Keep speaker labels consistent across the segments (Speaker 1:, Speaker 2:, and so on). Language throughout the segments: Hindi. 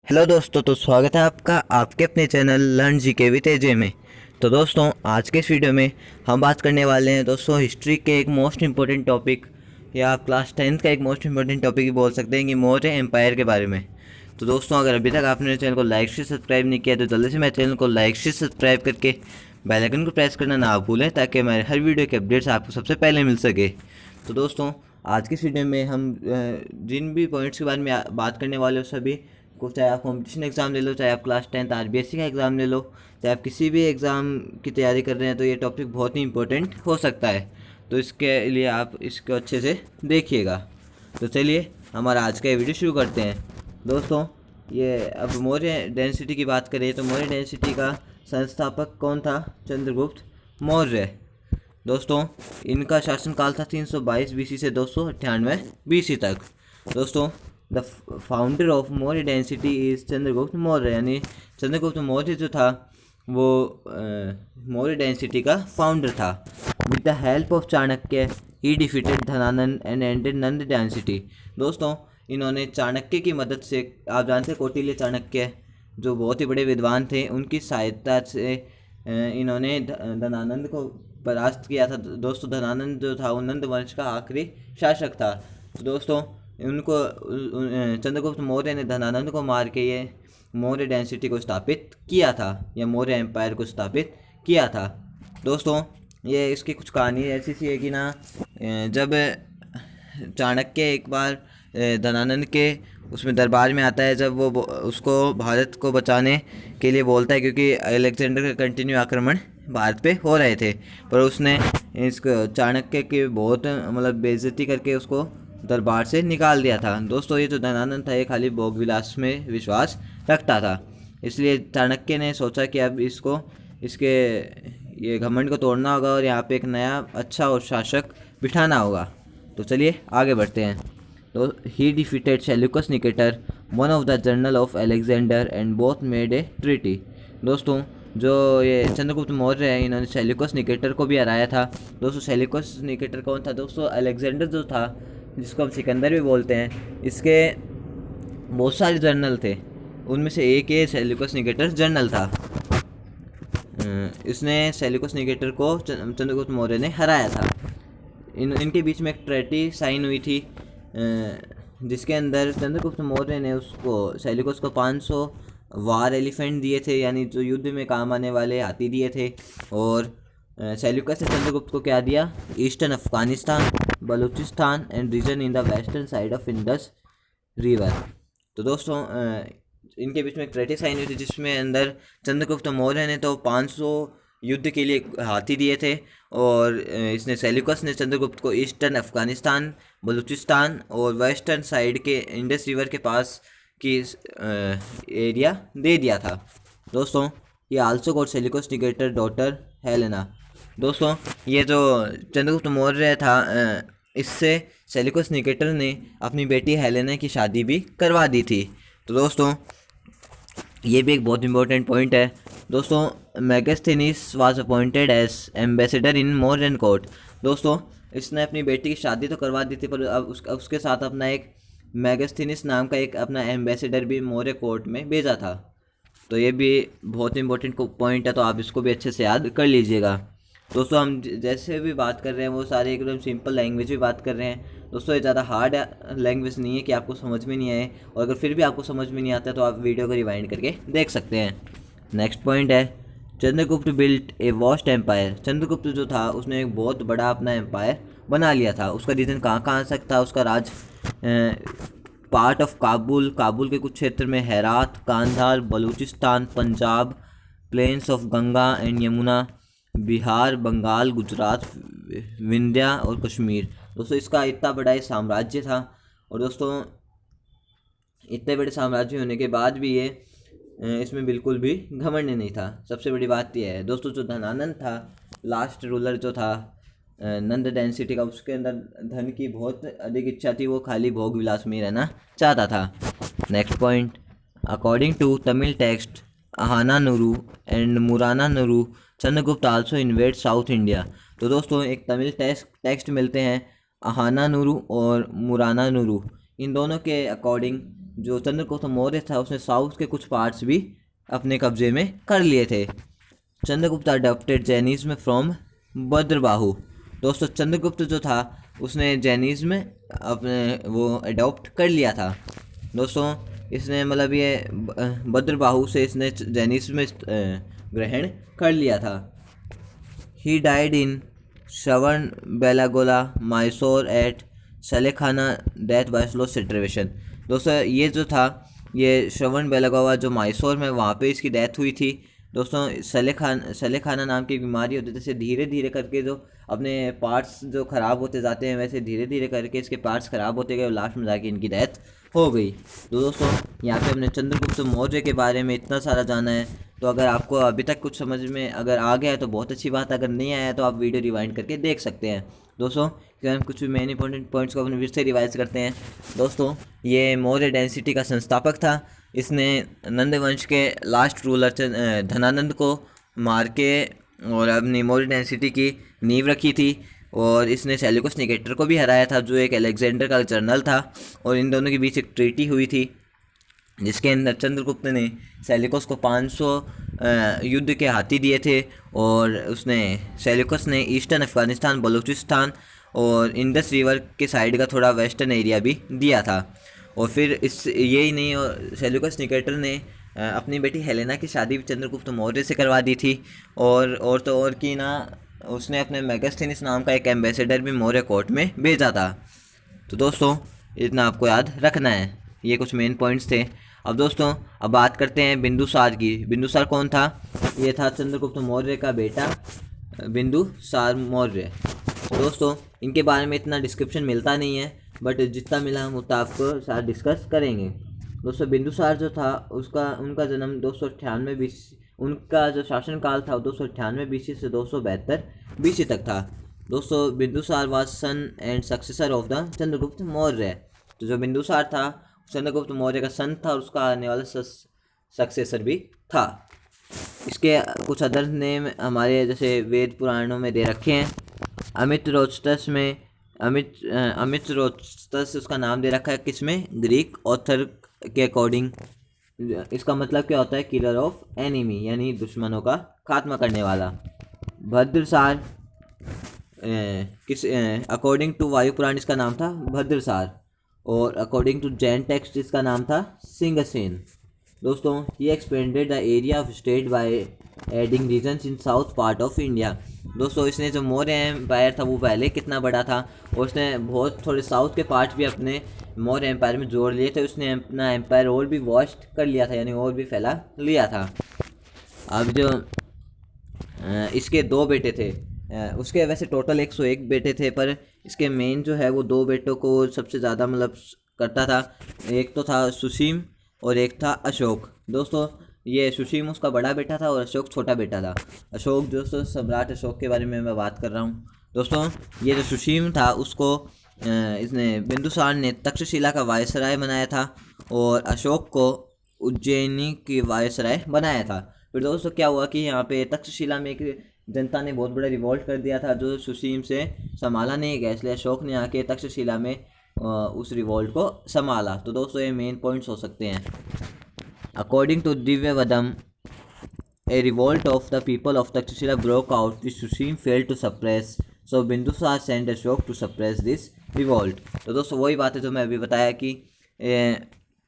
Speaker 1: हेलो दोस्तों, तो स्वागत है आपका आपके अपने चैनल लर्न जीके विद एजे में। तो दोस्तों, आज के इस वीडियो में हम बात करने वाले हैं दोस्तों हिस्ट्री के एक मोस्ट इम्पोर्टेंट टॉपिक, या आप क्लास 10th का एक मोस्ट इम्पोर्टेंट टॉपिक ही बोल सकते हैं कि मौर्य एम्पायर के बारे में। तो दोस्तों, अगर अभी तक आपने मेरे चैनल को लाइक से सब्सक्राइब नहीं किया तो जल्दी से मेरे चैनल को लाइक से सब्सक्राइब करके बेल आइकन को प्रेस करना ना भूलें, ताकि हमारे हर वीडियो के अपडेट्स आपको सबसे पहले मिल सके। तो दोस्तों, आज की इस वीडियो में हम जिन भी पॉइंट्स के बारे में बात करने वाले हो सभी को, चाहे आप कॉम्पिटिशन एग्ज़ाम ले लो, चाहे आप क्लास 10th आरबीएससी का एग्ज़ाम ले लो, चाहे आप किसी भी एग्ज़ाम की तैयारी कर रहे हैं, तो ये टॉपिक बहुत ही इंपॉर्टेंट हो सकता है। तो इसके लिए आप इसको अच्छे से देखिएगा। तो चलिए हमारा आज का ये वीडियो शुरू करते हैं। दोस्तों, ये अब मौर्य डेंसिटी की बात करें तो मौर्य डेंसिटी का संस्थापक कौन था? चंद्रगुप्त मौर्य। दोस्तों, इनका शासनकाल था 322 बीसी से 298 बीसी तक। दोस्तों, the founder of Maurya density is Chandragupta Maurya, यानी चंद्रगुप्त मौर्य जो था वो मौर्य डेंसिटी का फाउंडर था। With the help of Chanakya he defeated Dhanananda and ended Nand density. दोस्तों, इन्होंने चाणक्य की मदद से, आप जानते हैं कौटिल्य चाणक्य जो बहुत ही बड़े विद्वान थे, उनकी सहायता से इन्होंने धनानंद को परास्त किया था। दोस्तों, धनानंद जो था वो नंद वंश का आखिरी शासक था। तो दोस्तों, उनको चंद्रगुप्त मौर्य ने धनानंद को मार के ये मौर्य डेंसिटी को स्थापित किया था, या मौर्य एम्पायर को स्थापित किया था। दोस्तों, ये इसकी कुछ कहानी ऐसी सी है कि ना, जब चाणक्य एक बार धनानंद के उसमें दरबार में आता है, जब वो उसको भारत को बचाने के लिए बोलता है, क्योंकि अलेक्जेंडर का कंटिन्यू आक्रमण भारत पे हो रहे थे, पर उसने इसको चाणक्य की बहुत मतलब बेइज्जती करके उसको दरबार से निकाल दिया था। दोस्तों, ये जो धनानंद था ये खाली भोग विलास में विश्वास रखता था, इसलिए चाणक्य ने सोचा कि अब इसके ये घमंड को तोड़ना होगा और यहाँ पे एक नया अच्छा और शासक बिठाना होगा। तो चलिए आगे बढ़ते हैं। तो ही defeated Seleucus Nicator, one of the general of Alexander, and both made a treaty. दोस्तों, जो ये चंद्रगुप्त मौर्य है, इन्होंने सेल्यूकस निकेटर को भी हराया था। दोस्तों, सेल्यूकस निकेटर कौन था? दोस्तों, अलेक्जेंडर जो था, जिसको हम सिकंदर भी बोलते हैं, इसके बहुत सारे जनरल थे, उनमें से एक ये सेल्यूकस निकेटर जनरल था। इसने सेल्यूकस निकेटर को चंद्रगुप्त मौर्य ने हराया था। इनके बीच में एक ट्रेटी साइन हुई थी, जिसके अंदर चंद्रगुप्त मौर्य ने उसको सेल्यूकस को 500 वार एलिफेंट दिए थे, यानी जो युद्ध में काम आने वाले हाथी दिए थे। और सेल्यूकस ने चंद्रगुप्त को क्या दिया? Eastern Afghanistan, Baluchistan and region in the western side of Indus river. तो दोस्तों, इनके बीच में एक ट्रेटी साइन हुई थी, जिसमें अंदर चंद्रगुप्त मौर्य ने तो 500 युद्ध के लिए हाथी दिए थे, और इसने सेल्यूकस ने चंद्रगुप्त को ईस्टर्न अफगानिस्तान, बलूचिस्तान और वेस्टर्न साइड के इंडस रिवर के पास की एरिया दे दिया था। दोस्तों, ये also got Seleucus Nicator daughter Helena. दोस्तों, ये जो चंद्रगुप्त मौर्य था, इससे सेल्यूकस निकेटर ने अपनी बेटी हेलेना की शादी भी करवा दी थी। तो दोस्तों, ये भी एक बहुत इंपॉर्टेंट पॉइंट है। दोस्तों, Megasthenes was appointed as ambassador in Mauryan court. दोस्तों, इसने अपनी बेटी की शादी तो करवा दी थी, पर अब उसके साथ अपना एक मेगास्थनीस नाम का एक अपना एम्बेसडर भी मौर्य कोर्ट में भेजा था। तो ये भी बहुत इंपॉर्टेंट पॉइंट है, तो आप इसको भी अच्छे से याद कर लीजिएगा। दोस्तों, हम जैसे भी बात कर रहे हैं वो सारे एकदम सिंपल लैंग्वेज में बात कर रहे हैं। दोस्तों, ये ज़्यादा हार्ड लैंग्वेज नहीं है कि आपको समझ में नहीं आए, और अगर फिर भी आपको समझ में नहीं आता तो आप वीडियो को रिवाइंड करके देख सकते हैं। नेक्स्ट पॉइंट है, Chandragupta built a vast empire. Chandragupta जो था उसने एक बहुत बड़ा अपना एम्पायर बना लिया था। उसका रीजन कहाँ कहाँ तक था? उसका राज पार्ट ऑफ काबुल, काबुल के कुछ क्षेत्र में, Herat, Kandahar, Baluchistan, Punjab, plains of Ganga and Yamuna, Bihar, Bengal, Gujarat, Vindhya और कश्मीर। दोस्तों, इसका इतना बड़ा ये साम्राज्य था, और दोस्तों इतने बड़े साम्राज्य होने के बाद भी ये इसमें बिल्कुल भी घमंड नहीं था। सबसे बड़ी बात यह है। दोस्तों, जो धनानंद था, लास्ट रूलर जो था नंद डेंसिटी का, उसके अंदर धन की बहुत अधिक इच्छा थी, वो खाली भोग विलास में रहना चाहता था। Next point, according to Tamil text Akananuru and Purananuru, Chandragupta also invaded south India. तो दोस्तों, एक तमिल टेक्स्ट मिलते हैं अहाना नुरू और मुराना नुरू, इन दोनों के अकॉर्डिंग जो चंद्रगुप्त मौर्य था उसने साउथ के कुछ पार्ट्स भी अपने कब्जे में कर लिए थे। Chandragupta adopted Jainism from Bhadrabahu. दोस्तों चंद्रगुप्त जो था उसने जैनिज्म अपने वो अडॉप्ट कर लिया था। दोस्तों इसने मतलब ये भद्रबाहु से इसने जैनिज्म ग्रहण कर लिया था। He died in Shravanabelagola Mysore at sallekhana death by slow starvation. दोस्तों ये जो था ये श्रवण बेलागोला जो मैसूर में वहाँ पे इसकी डेथ हुई थी। दोस्तों सलेखाना नाम की बीमारी होती है, जैसे धीरे धीरे करके जो अपने पार्ट्स जो ख़राब होते जाते हैं वैसे धीरे धीरे करके इसके पार्ट्स ख़राब होते गए और लास्ट में जाके इनकी डेथ हो गई। तो दोस्तों यहाँ पे हमने चंद्रगुप्त मौर्य के बारे में इतना सारा जाना है। तो अगर आपको अभी तक कुछ समझ में अगर आ गया है तो बहुत अच्छी बात है, अगर नहीं आया तो आप वीडियो रिवाइंड करके देख सकते हैं। दोस्तों हम कुछ भी मेन इंपॉर्टेंट पॉइंट्स को अपने फिर से रिवाइज करते हैं। दोस्तों ये मौर्य डायनेस्टी का संस्थापक था। इसने नंद वंश के लास्ट रूलर धनानंद को मार के और अपनी मौर्य डायनेस्टी की नींव रखी थी। और इसने सेल्यूकस निकेटर को भी हराया था जो एक अलेक्जेंडर का जनरल था। और इन दोनों के बीच एक ट्रीटी हुई थी जिसके अंदर चंद्रगुप्त ने सेल्यूकस को 500 युद्ध के हाथी दिए थे। और उसने सेल्यूकस ने ईस्टर्न अफगानिस्तान, बलूचिस्तान और इंडस रिवर के साइड का थोड़ा वेस्टर्न एरिया भी दिया था। और फिर इस यही नहीं, और सेल्यूकस निकेटर ने अपनी बेटी हेलेना की शादी भी चंद्रगुप्त मौर्य से करवा दी थी। और तो और की ना उसने अपने मेगास्थनीस नाम का एक एम्बेसडर भी मौर्य कोर्ट में भेजा था। तो दोस्तों इतना आपको याद रखना है, ये कुछ मेन पॉइंट्स थे। अब दोस्तों अब बात करते हैं बिंदुसार की। बिंदुसार कौन था? ये था चंद्रगुप्त मौर्य का बेटा बिंदुसार मौर्य। दोस्तों इनके बारे में इतना डिस्क्रिप्शन मिलता नहीं है, बट जितना मिला हम उतना आपको साथ डिस्कस करेंगे। दोस्तों बिंदुसार जो था उनका जन्म 298 BC, उनका जो शासनकाल था 298 BC से 272 BC तक था। दोस्तों Bindusara was son and successor of the Chandragupta Maurya. तो जो बिंदुसार था चंद्रगुप्त मौर्य का सन था और उसका आने वाला सक्सेसर भी था। इसके कुछ अदर नेम हमारे जैसे वेद पुराणों में दे रखे हैं। अमित रोचतस उसका नाम दे रखा है किसमें? ग्रीक ऑथर के अकॉर्डिंग। इसका मतलब क्या होता है? किलर ऑफ एनिमी, यानी दुश्मनों का खात्मा करने वाला। भद्रसार अकॉर्डिंग टू वायु पुराण इसका नाम था भद्रसार। और अकॉर्डिंग टू जैन टेक्स्ट इसका नाम था सिंगसेन। दोस्तों ये expanded the area of state by adding regions in south part of India. दोस्तों इसने जो मौर्य एम्पायर था वो पहले कितना बड़ा था और उसने बहुत थोड़े साउथ के पार्ट भी अपने मौर्य एम्पायर में जोड़ लिए थे। उसने अपना एम्पायर और भी वास्ट कर लिया था, यानी और भी फैला लिया था। अब जो इसके दो बेटे थे, उसके वैसे टोटल 101 बेटे थे, पर इसके मेन जो है वो दो बेटों को सबसे ज़्यादा मतलब करता था। एक तो था सुसीम और एक था अशोक। दोस्तों ये सुसीम उसका बड़ा बेटा था और अशोक छोटा बेटा था। अशोक दोस्तों सम्राट अशोक के बारे में मैं बात कर रहा हूँ। दोस्तों ये जो सुसीम था उसको इसने बिंदुसार ने तक्षशिला का वायसराय बनाया था और अशोक को उज्जैनी की वायसराय बनाया था। फिर दोस्तों क्या हुआ कि यहाँ पे तक्षशिला में एक जनता ने बहुत बड़ा रिवॉल्ट कर दिया था जो सुसीम से संभाला नहीं गया, इसलिए अशोक ने आके तक्षशिला में उस रिवॉल्ट को संभाला। तो दोस्तों ये मेन पॉइंट्स हो सकते हैं। According to Divyavadana a revolt of the people of Taxila broke out which Susima failed to suppress, so Bindusara send Ashoka to suppress this revolt. तो दोस्तों वही बात है जो मैं अभी बताया कि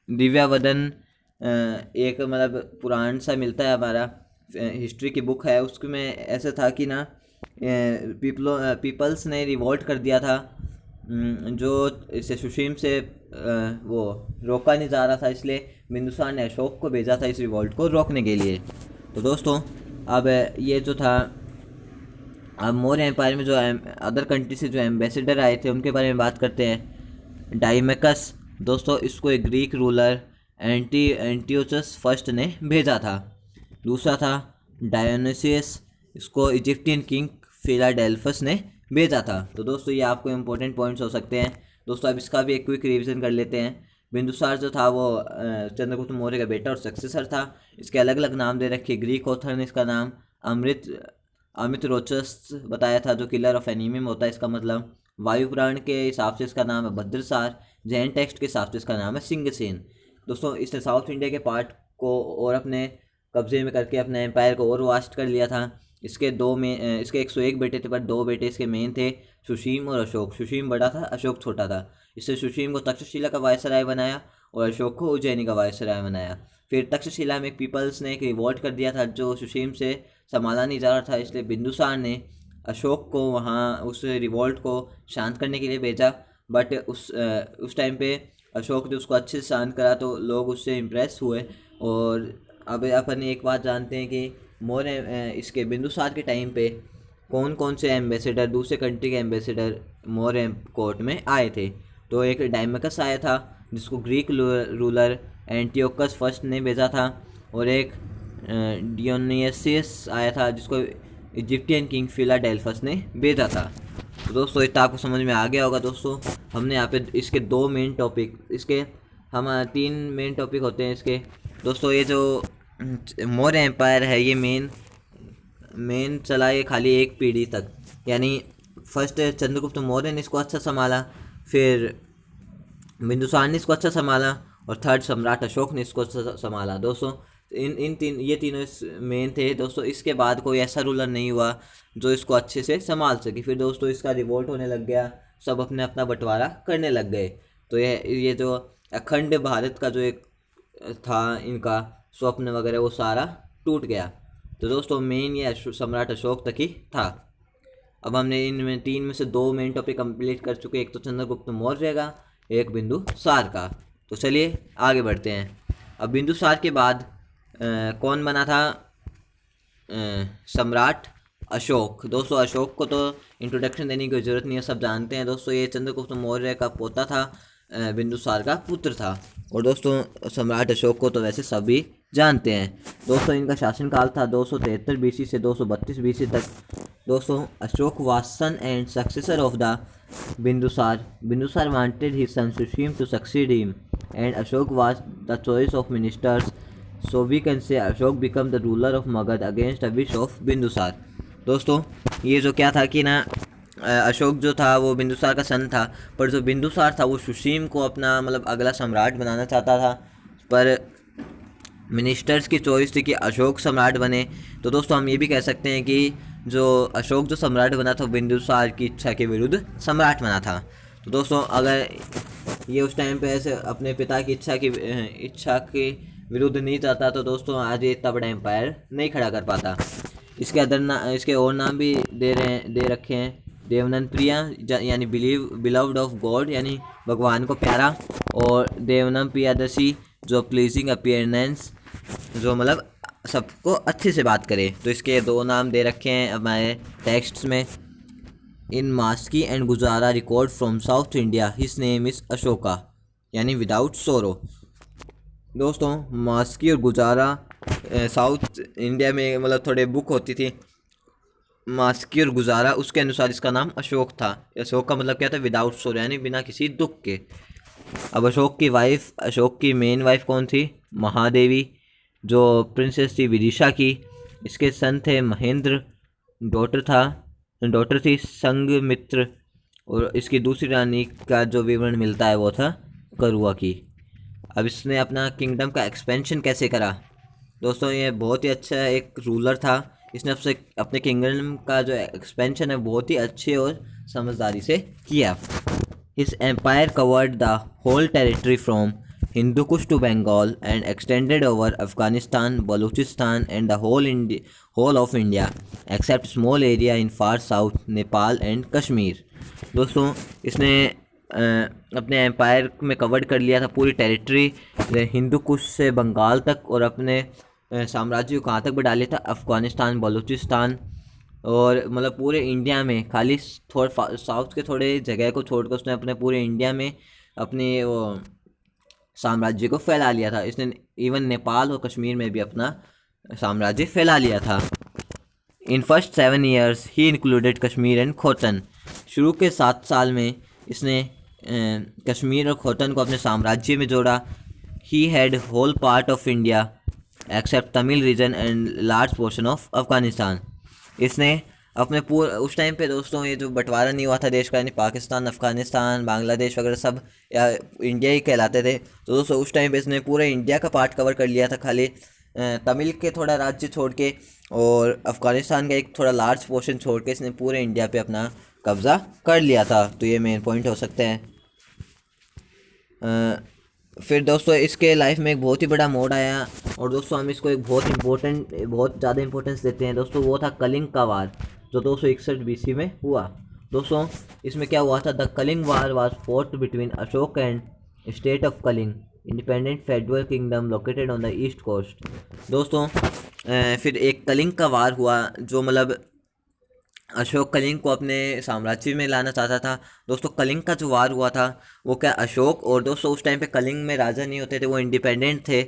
Speaker 1: दिव्यवदन एक मतलब पुराण सा मिलता है, हमारा हिस्ट्री की बुक है, उसमें ऐसा था कि ना पीपल्स ने रिवॉल्ट कर दिया था जो इसे सुसीम से वो रोका नहीं जा रहा था, इसलिए बिंदुसार ने अशोक को भेजा था इस रिवॉल्ट को रोकने के लिए। तो दोस्तों अब ये जो था, अब मौर्य एम्पायर में जो अदर कंट्री से जो एम्बेसडर आए थे उनके बारे में बात करते हैं। डाइमेकस, दोस्तों इसको एक ग्रीक रूलर एंटियोचस फर्स्ट ने भेजा था। दूसरा था डायोनिसियस, इसको इजिप्टियन किंग फिलाडेल्फस ने भेजा था। तो दोस्तों ये आपको इम्पोर्टेंट पॉइंट्स हो सकते हैं। दोस्तों अब इसका भी एक क्विक रिवीजन कर लेते हैं। बिंदुसार जो था वो चंद्रगुप्त मौर्य का बेटा और सक्सेसर था। इसके अलग अलग नाम दे रखे। ग्रीक ऑथर ने इसका नाम अमित रोचस बताया था जो किलर ऑफ एनिमी में होता है इसका मतलब। वायु पुराण के हिसाब से इसका नाम है भद्रसार, जैन टेक्स्ट के हिसाब से इसका नाम है सिंगसेन। दोस्तों इसने साउथ इंडिया के पार्ट को और अपने कब्जे में करके अपने एम्पायर को और वास्ट कर लिया था। इसके 101 बेटे थे, पर 2 बेटे इसके मेन थे, सुशीम और अशोक। सुशीम बड़ा था, अशोक छोटा था। इससे सुशीम को तक्षशिला का वायसराय बनाया और अशोक को उज्जैनी का वायसराय बनाया। फिर तक्षशिला में पीपल्स ने एक रिवोल्ट कर दिया था जो सुशीम से संभाला नहीं जा रहा था, इसलिए बिंदुसार ने अशोक को वहाँ उस रिवोल्ट को शांत करने के लिए भेजा। बट उस टाइम पे अशोक ने उसको अच्छे से शांत करा तो लोग उससे इम्प्रेस हुए। और अब अपन एक बात जानते हैं कि मौर्य इसके बिंदुसार के टाइम पे कौन कौन से एम्बेसडर, दूसरे कंट्री के एम्बेसडर मौर्य कोर्ट में आए थे। तो एक डायमेकस आया था जिसको ग्रीक रूलर एंटियोकस फर्स्ट ने भेजा था, और एक डियोनिसियस आया था जिसको इजिप्टियन किंग फिलाडेल्फस ने भेजा था। तो दोस्तों इतना आपको समझ में आ गया होगा। दोस्तों हमने यहाँ पे इसके 2 मेन टॉपिक, इसके हम 3 मेन टॉपिक होते हैं इसके। दोस्तों ये जो मौर्य एम्पायर है ये मेन चला ये खाली एक पीढ़ी तक, यानी फर्स्ट चंद्रगुप्त मौर्य ने इसको अच्छा संभाला, फिर बिंदुसार ने इसको अच्छा संभाला, और थर्ड सम्राट अशोक ने इसको संभाला। दोस्तों ये तीनों मेन थे। दोस्तों इसके बाद कोई ऐसा रूलर नहीं हुआ जो इसको अच्छे से संभाल सके। फिर दोस्तों इसका रिवोल्ट होने लग गया, सब अपने अपना बंटवारा करने लग गए। तो ये जो अखंड भारत का जो एक था इनका स्वप्न वगैरह वो सारा टूट गया। तो दोस्तों मेन ये सम्राट अशोक तक ही था। अब हमने इनमें 3 में से 2 मेन टॉपिक कंप्लीट कर चुके, एक तो चंद्रगुप्त मौर्य का, एक बिंदुसार का। तो चलिए आगे बढ़ते हैं। अब बिंदुसार के बाद कौन बना था? सम्राट अशोक। दोस्तों अशोक को तो इंट्रोडक्शन देने की ज़रूरत नहीं है, सब जानते हैं। दोस्तों ये चंद्रगुप्त मौर्य का पोता था, बिंदुसार का पुत्र था। और दोस्तों सम्राट अशोक को तो वैसे सभी जानते हैं। दोस्तों इनका शासनकाल था 273 बीसी से 232 बीसी तक। दोस्तों Ashoka was son and successor of the Bindusara. Bindusara wanted his son Susima to succeed him and Ashoka was the choice of ministers, so we can say Ashoka become the ruler of Magadha against the wish of Bindusara. दोस्तों ये जो क्या था कि ना अशोक जो था वो बिंदुसार का सन था, पर जो बिंदुसार था वो सुशीम को अपना मतलब अगला सम्राट बनाना चाहता था, पर मिनिस्टर्स की चॉइस थी कि अशोक सम्राट बने। तो दोस्तों हम ये भी कह सकते हैं कि जो अशोक जो सम्राट बना था बिंदुसार की इच्छा के विरुद्ध सम्राट बना था। तो दोस्तों अगर ये उस टाइम पे ऐसे अपने पिता की इच्छा के विरुद्ध नहीं चाहता तो दोस्तों आज ये इतना बड़ा एम्पायर नहीं खड़ा कर पाता। इसके और नाम भी दे रखे हैं। देवनंद प्रिया यानी बिलव्ड ऑफ गॉड यानी भगवान को प्यारा, और देवनम प्रियादर्शी जो प्लीजिंग अपीयरेंस, जो मतलब सबको अच्छे से बात करे। तो इसके 2 नाम दे रखे हैं हमारे टेक्स्ट्स में। इन मास्की एंड गुजारा record from south India his name is Ashoka यानी विदाउट सोरो। दोस्तों मास्की और गुजारा साउथ इंडिया में मतलब थोड़े बुक होती थी, मास्की और गुजारा, उसके अनुसार इसका नाम अशोक था। अशोक का मतलब क्या था? विदाउट सोरो यानी बिना किसी दुख के। अब अशोक की मेन वाइफ कौन थी? महादेवी, जो प्रिंसेस थी विदिशा की। इसके सन थे महेंद्र, डॉटर थी संघमित्र, और इसकी दूसरी रानी का जो विवरण मिलता है वो था करुआ की। अब इसने अपना किंगडम का एक्सपेंशन कैसे करा? दोस्तों ये बहुत ही अच्छा एक रूलर था। इसने अपने किंगडम का जो एक्सपेंशन है बहुत ही अच्छे और समझदारी से किया। His empire covered the whole territory from Hindu Kush to Bengal and extended over Afghanistan, Baluchistan and the whole of India except small area in far south, Nepal and Kashmir. दोस्तों इसने अपने एम्पायर में कवर कर लिया था पूरी टेरिटरी, हिंदू कुश से बंगाल तक, और अपने साम्राज्य को कहाँ तक बढ़ा लिया था? अफ़गानिस्तान, बलूचिस्तान, और मतलब पूरे इंडिया में खाली साउथ के थोड़े जगह को छोड़कर उसने अपने पूरे इंडिया में अपने वो साम्राज्य को फैला लिया था। इसने इवन नेपाल और कश्मीर में भी अपना साम्राज्य फैला लिया था। In first 7 years he included Kashmir and Khotan. शुरू के 7 साल में इसने कश्मीर और खोतन को अपने साम्राज्य में जोड़ा। He had whole part of India except Tamil region and large portion of Afghanistan. इसने अपने पूरे उस टाइम पे दोस्तों ये जो बंटवारा नहीं हुआ था देश का, यानी पाकिस्तान, अफ़गानिस्तान, बांग्लादेश वगैरह सब या इंडिया ही कहलाते थे। तो दोस्तों उस टाइम पे इसने पूरे इंडिया का पार्ट कवर कर लिया था, खाली तमिल के थोड़ा राज्य छोड़ के और अफ़गानिस्तान का एक थोड़ा लार्ज पोर्शन छोड़ के इसने पूरे इंडिया पे अपना कब्ज़ा कर लिया था। तो ये मेन पॉइंट हो सकते हैं। फिर दोस्तों इसके लाइफ में एक बहुत ही बड़ा मोड़ आया और दोस्तों हम इसको एक बहुत ज़्यादा इंपॉर्टेंस देते हैं दोस्तों। वो था कलिंग का वार, जो 261 BC में हुआ। दोस्तों इसमें क्या हुआ था? The Kalinga war was fought between Ashoka and state of Kalinga, independent federal kingdom located on the east coast. दोस्तों फिर एक कलिंग का वार हुआ, जो मतलब अशोक कलिंग को अपने साम्राज्य में लाना चाहता था। दोस्तों कलिंग का जो वार हुआ था वो क्या, अशोक और दोस्तों उस टाइम पे कलिंग में राजा नहीं होते थे, वो इंडिपेंडेंट थे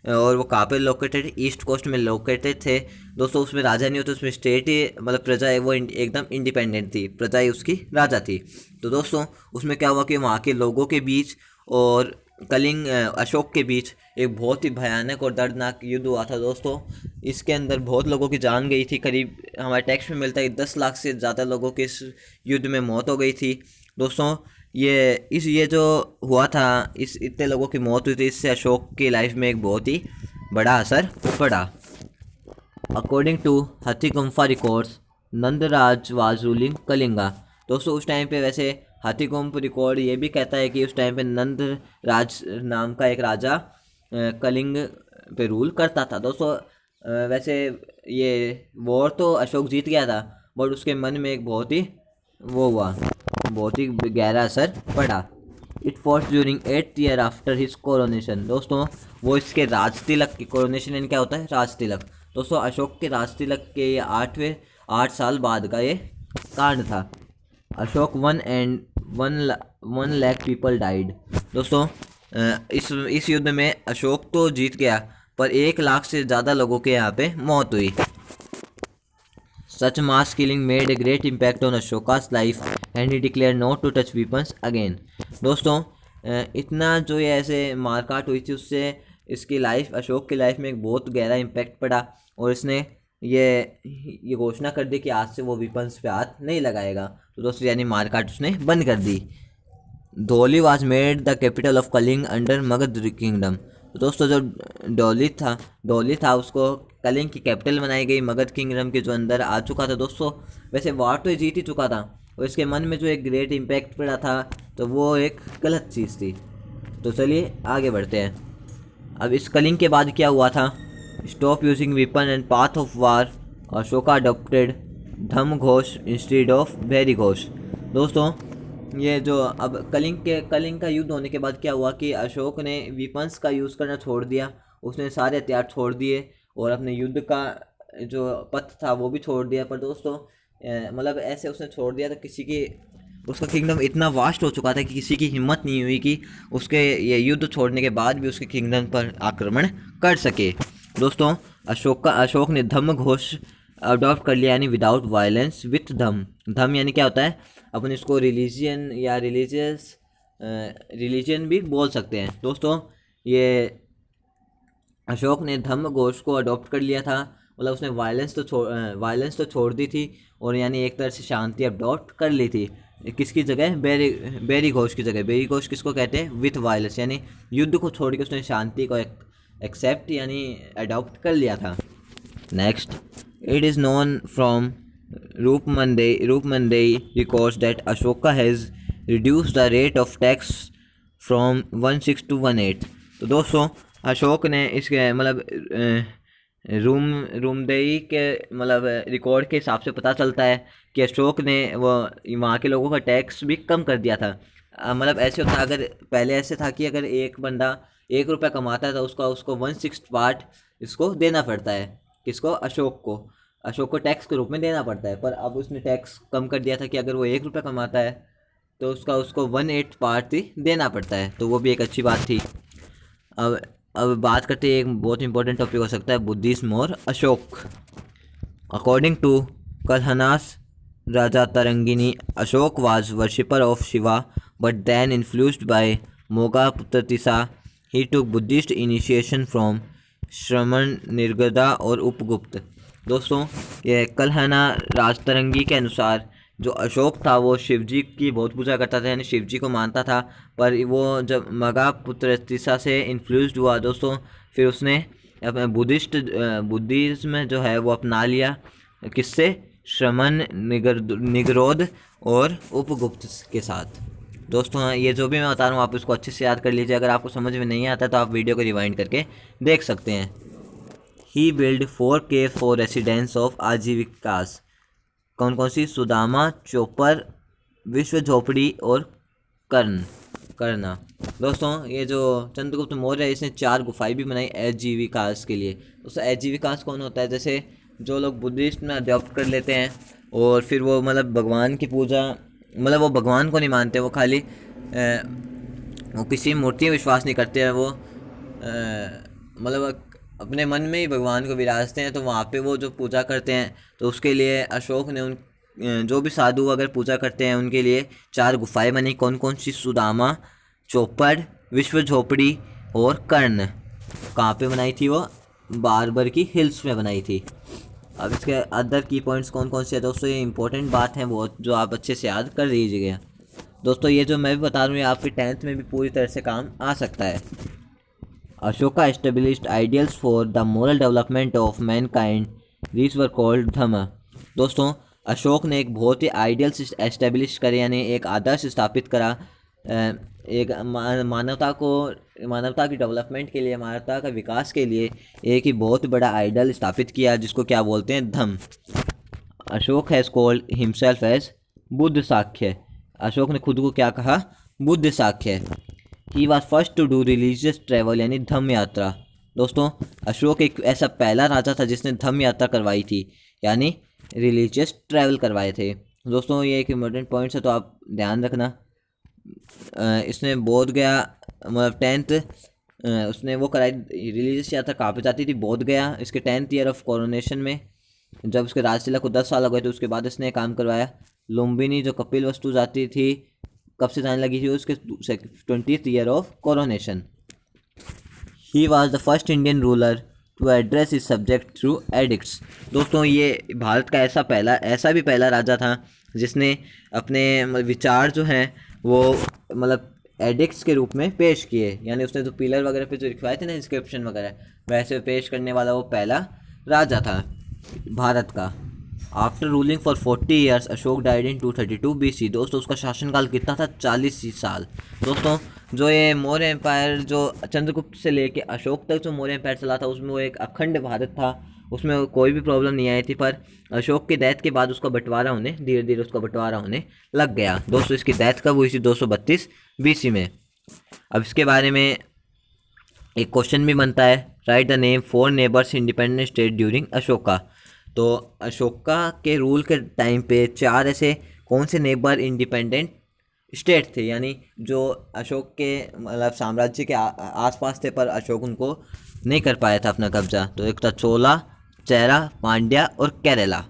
Speaker 1: और वो कहाँ पे लोकेटेड, ईस्ट कोस्ट में लोकेटेड थे। दोस्तों उसमें राजा नहीं होते, उसमें स्टेट ही मतलब प्रजा है वो एकदम इंडिपेंडेंट थी, प्रजा ही उसकी राजा थी। तो दोस्तों उसमें क्या हुआ कि वहाँ के लोगों के बीच और कलिंग अशोक के बीच एक बहुत ही भयानक और दर्दनाक युद्ध हुआ था। दोस्तों इसके अंदर बहुत लोगों की जान गई थी, करीब हमारे टेक्स्ट में मिलता है 10 लाख से ज़्यादा लोगों की इस युद्ध में मौत हो गई थी। दोस्तों ये जो हुआ था, इस इतने लोगों की मौत हुई थी, इससे अशोक की लाइफ में एक बहुत ही बड़ा असर पड़ा। According to Hathigumpha records, Nandaraja was ruling Kalinga. दोस्तों उस टाइम पे वैसे हाथीगुम्फ रिकॉर्ड ये भी कहता है कि उस टाइम पे नंद राज नाम का एक राजा कलिंग पे रूल करता था। दोस्तों वैसे ये वॉर तो अशोक जीत गया था, बट उसके मन में एक बहुत ही वो हुआ, बहुत ही गहरा असर पड़ा। It force during 8th year after his coronation. दोस्तों वो इसके राज तिलक की, कोरोनेशन यानी क्या होता है, राज तिलक। दोस्तों अशोक के राज तिलक के ये 8 साल बाद का ये कांड था। Ashok one and 1 lakh people died. दोस्तों इस युद्ध में अशोक तो जीत गया, पर 1 लाख से ज़्यादा लोगों के यहाँ पे मौत हुई। Such mass killing made a great impact on Ashoka's life and he declared not to touch weapons again. दोस्तों इतना जो ये ऐसे मारकाट हुई थी उससे इसकी लाइफ, अशोक की लाइफ में एक बहुत गहरा इम्पैक्ट पड़ा और इसने ये घोषणा कर दी कि आज से वो वेपन्स पे हाथ नहीं लगाएगा। तो दोस्तों यानी मारकाट उसने बंद कर दी। Dhauli was made the capital of Kalinga under Magadha kingdom. तो दोस्तों जो धौली था उसको कलिंग की कैपिटल बनाई गई, मगध किंगडम के जो अंदर आ चुका था। दोस्तों वैसे वार तो जीत ही चुका था और इसके मन में जो एक ग्रेट इम्पैक्ट पड़ा था तो वो एक गलत चीज़ थी। तो चलिए आगे बढ़ते हैं। अब इस कलिंग के बाद क्या हुआ था? Stop using weapon and path of war, Ashoka adopted धम घोष इंस्टीड ऑफ भैरी घोष। दोस्तों ये जो अब कलिंग का युद्ध होने के बाद क्या हुआ कि अशोक ने वेपन्स का यूज़ करना छोड़ दिया, उसने सारे हथियार छोड़ दिए और अपने युद्ध का जो पथ था वो भी छोड़ दिया। पर दोस्तों मतलब ऐसे उसने छोड़ दिया तो उसका किंगडम इतना वास्ट हो चुका था कि किसी की हिम्मत नहीं हुई कि उसके ये युद्ध छोड़ने के बाद भी उसके किंगडम पर आक्रमण कर सके। दोस्तों अशोक ने धम्म घोष अडॉप्ट कर लिया, यानी विदाउट वायलेंस विथ धम यानी क्या होता है, अपन इसको रिलीजियन या रिलीजन भी बोल सकते हैं। दोस्तों ये अशोक ने धम्म घोष को अडॉप्ट कर लिया था, मतलब उसने वायलेंस तो छोड़ दी थी और यानी एक तरह से शांति अडॉप्ट कर ली थी। किसकी जगह? बेरी घोष की जगह। बेरी घोष किसको कहते हैं? विथ वायलेंस, यानी युद्ध को छोड़ के उसने शांति को एक्सेप्ट यानी अडॉप्ट कर लिया था। Next, it is known from Rummindei records that Ashoka has reduced the rate of tax from 1/6 to 1/8। तो दोस्तों अशोक ने इसके मतलब रूमदेई के मतलब रिकॉर्ड के हिसाब से पता चलता है कि अशोक ने वो वहाँ के लोगों का टैक्स भी कम कर दिया था। मतलब ऐसे होता, अगर पहले ऐसे था कि अगर एक बंदा 1 रुपया कमाता है तो उसको 1/6 पार्ट इसको देना पड़ता है। किसको? अशोक को टैक्स के रूप में देना पड़ता है। पर अब उसने टैक्स कम कर दिया था कि अगर वो 1 रुपया कमाता है तो उसको 1/8 पार्ट ही देना पड़ता है। तो वो भी एक अच्छी बात थी। अब बात करते हैं, एक बहुत इंपॉर्टेंट टॉपिक हो सकता है बुद्धिज्म और Ashoka. According to Kalhana's Rajatarangini, Ashoka was worshipper of Shiva but then influenced by Moggaliputta Tissa he took Buddhist initiation from Shramana, Nigrodha और उपगुप्त। दोस्तों ये कल्हना राजतरंगी के अनुसार जो अशोक था वो शिवजी की बहुत पूजा करता था, यानी शिवजी को मानता था। पर वो जब मगा पुत्रतिसा से इन्फ्लुएंस्ड हुआ दोस्तों, फिर उसने अपने बुद्धिज्म जो है वो अपना लिया। किससे? श्रमण, निगरोध और उपगुप्त के साथ। दोस्तों ये जो भी मैं बता रहा हूँ आप इसको अच्छे से याद कर लीजिए। अगर आपको समझ में नहीं आता तो आप वीडियो को रिवाइंड करके देख सकते हैं। He build 4 caves for residence of Ajivikas. कौन कौन सी? सुदामा, चोपर, विश्व झोपड़ी और करना। दोस्तों ये जो चंद्रगुप्त मौर्य है इसने 4 गुफाएं भी बनाई आजीविकास के लिए। दोस्तों आजीविकास कौन होता है? जैसे जो लोग बुद्धिस्ट में अडॉप्ट कर लेते हैं और फिर वो मतलब भगवान की पूजा, मतलब वो भगवान को नहीं मानते, वो खाली वो किसी मूर्ति में विश्वास नहीं करते हैं, वो मतलब अपने मन में ही भगवान को विराजते हैं, तो वहाँ पे वो जो पूजा करते हैं तो उसके लिए अशोक ने उन जो भी साधु अगर पूजा करते हैं उनके लिए 4 गुफाएं बनी। कौन कौन सी? सुदामा, चौपड़, विश्व झोपड़ी और कर्ण। कहाँ पे बनाई थी वो? बारबर की हिल्स में बनाई थी। अब इसके अदर की पॉइंट्स कौन कौन से हैं दोस्तों, ये इंपॉर्टेंट बात है वो जो आप अच्छे से याद कर लीजिएगा। दोस्तों ये जो मैं भी बता रहा हूँ ये आपके 10th में भी पूरी तरह से काम आ सकता है। Ashoka established ideals for the moral development of mankind, these were called dhamma. दोस्तों अशोक ने एक बहुत ही आइडियल्स एस्टेब्लिश करे, यानी एक आदर्श स्थापित करा एक मानवता की डेवलपमेंट के लिए, मानवता का विकास के लिए एक ही बहुत बड़ा आइडल स्थापित किया जिसको क्या बोलते हैं? Dhamma. Ashoka has called himself as Buddha Shakya. Ashoka ने खुद को क्या कहा? Buddha Shakya. He was first to do religious travel, यानी धम्म यात्रा। दोस्तों अशोक एक ऐसा पहला राजा था जिसने धम्म यात्रा करवाई थी, यानी रिलीजियस ट्रैवल करवाए थे। दोस्तों ये एक इम्पोर्टेंट पॉइंट्स है तो आप ध्यान रखना। इसने बोध गया मतलब 10th उसने वो कराई। रिलीजियस यात्रा कहाँ पे जाती थी? बोध गया। इसके 10th ईयर ऑफ कोरोनेशन में जब उसके राजतिलक को 10 साल हो गए थे उसके बाद इसने काम करवाया। लुम्बिनी जो कपिल वस्तु जाती थी कब से जाने लगी थी? उसके 20th year of coronation. He was the first Indian ruler to address इस सब्जेक्ट थ्रू एडिक्ट्स। दोस्तों ये भारत का ऐसा भी पहला राजा था जिसने अपने विचार जो हैं वो मतलब एडिक्ट्स के रूप में पेश किए, यानी उसने जो पिलर वगैरह पे जो लिखवाए थे ना इंस्क्रिप्शन वगैरह, वैसे पेश करने वाला वो पहला राजा था भारत का। After ruling for 40 years Ashok died in 232 BC। दोस्तों उसका शासनकाल कितना था? 40 साल। दोस्तों जो ये मौर्य एम्पायर जो चंद्रगुप्त से लेके अशोक तक जो मौर्य एम्पायर चला था उसमें वो एक अखंड भारत था, उसमें कोई भी प्रॉब्लम नहीं आई थी। पर अशोक की डेथ के बाद उसका बंटवारा होने धीरे धीरे उसका बंटवारा होने लग गया। दोस्तों इसकी डेथ कब हुई थी? 232 BC में। अब इसके बारे में एक क्वेश्चन भी बनता है, right the name 4 neighbours independent state during Ashoka. तो अशोका के रूल के टाइम पे 4 ऐसे कौन से नेबर इंडिपेंडेंट स्टेट थे, यानी जो अशोक के मतलब साम्राज्य के आसपास थे पर अशोक उनको नहीं कर पाया था अपना कब्जा। तो एक था चोला, चेरा, पांड्या और केरला।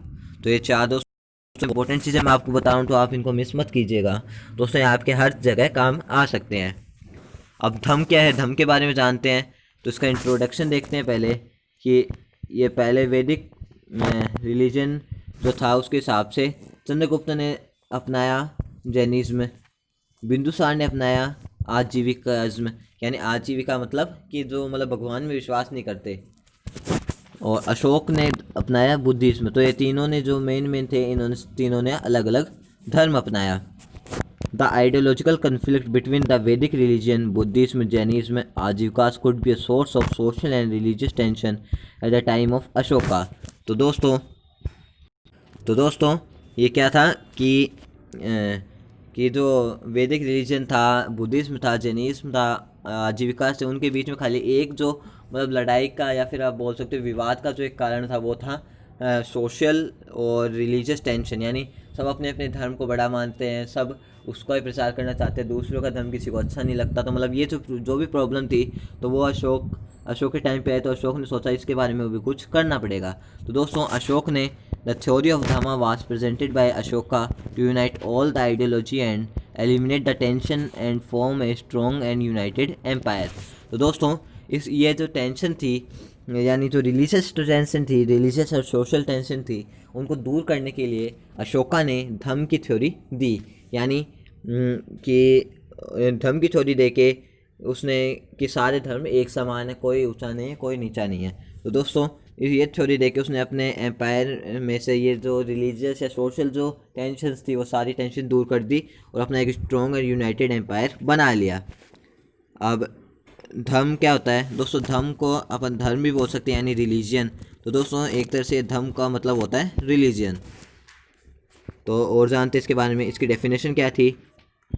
Speaker 1: तो ये 4 दोस्तों इंपॉर्टेंट चीज़ें मैं आपको बता रहा हूँ तो आप इनको मिस मत कीजिएगा। दोस्तों ये आपके हर जगह काम आ सकते हैं। अब धम्म क्या है? धम्म के बारे में जानते हैं तो इसका इंट्रोडक्शन देखते हैं पहले कि ये पहले वैदिक रिलीजन जो था उसके हिसाब से चंद्रगुप्त ने अपनाया जैनिज्म, बिंदुसार ने अपनाया आजीविकाज्म, यानी आजीविका मतलब कि जो मतलब भगवान में विश्वास नहीं करते, और अशोक ने अपनाया बुद्धिज्म। तो ये तीनों ने जो मेन थे इन्होंने तीनों ने अलग अलग धर्म अपनाया। The ideological conflict between the Vedic religion, Buddhism, Jainism, Ajivikas could be a source of social and religious tension at the time of Ashoka. तो दोस्तों ये क्या था कि जो वैदिक रिलीजन था, बुद्धिज्म था, जैनिज्म था, आजीविका से उनके बीच में खाली एक जो मतलब लड़ाई का या फिर आप बोल सकते हो विवाद का जो एक कारण था वो था सोशल और रिलीजियस टेंशन, यानी सब अपने अपने धर्म को बड़ा मानते हैं, सब उसका ही प्रचार करना चाहते हैं, दूसरों का धर्म किसी को अच्छा नहीं लगता। तो मतलब ये जो भी प्रॉब्लम थी तो वो अशोक के टाइम पे आए तो अशोक ने सोचा इसके बारे में भी कुछ करना पड़ेगा। तो दोस्तों अशोक ने the theory of Dhamma was presented by Ashoka to unite all the ideology and eliminate the tension and form a strong and united empire. तो दोस्तों ये जो टेंशन थी यानी जो रिलीजियस टेंशन थी, रिलीजियस और सोशल टेंशन थी, उनको दूर करने के लिए अशोका ने धम्म की थ्योरी दी। यानी कि धम्म की थ्योरी दे के उसने कि सारे धर्म एक समान है, कोई ऊंचा नहीं है, कोई नीचा नहीं है। तो दोस्तों ये थ्योरी दे के उसने अपने एम्पायर में से ये जो रिलीजियस या सोशल जो टेंशन्स थी वो सारी टेंशन दूर कर दी और अपना एक स्ट्रॉन्ग और यूनाइटेड एम्पायर बना लिया। अब धर्म क्या होता है दोस्तों? धर्म को अपन धर्म भी बोल सकते हैं, यानी रिलीजियन। तो दोस्तों एक तरह से धर्म का मतलब होता है रिलीजियन। तो और जानते हैं इसके बारे में। इसकी डेफिनेशन क्या थी?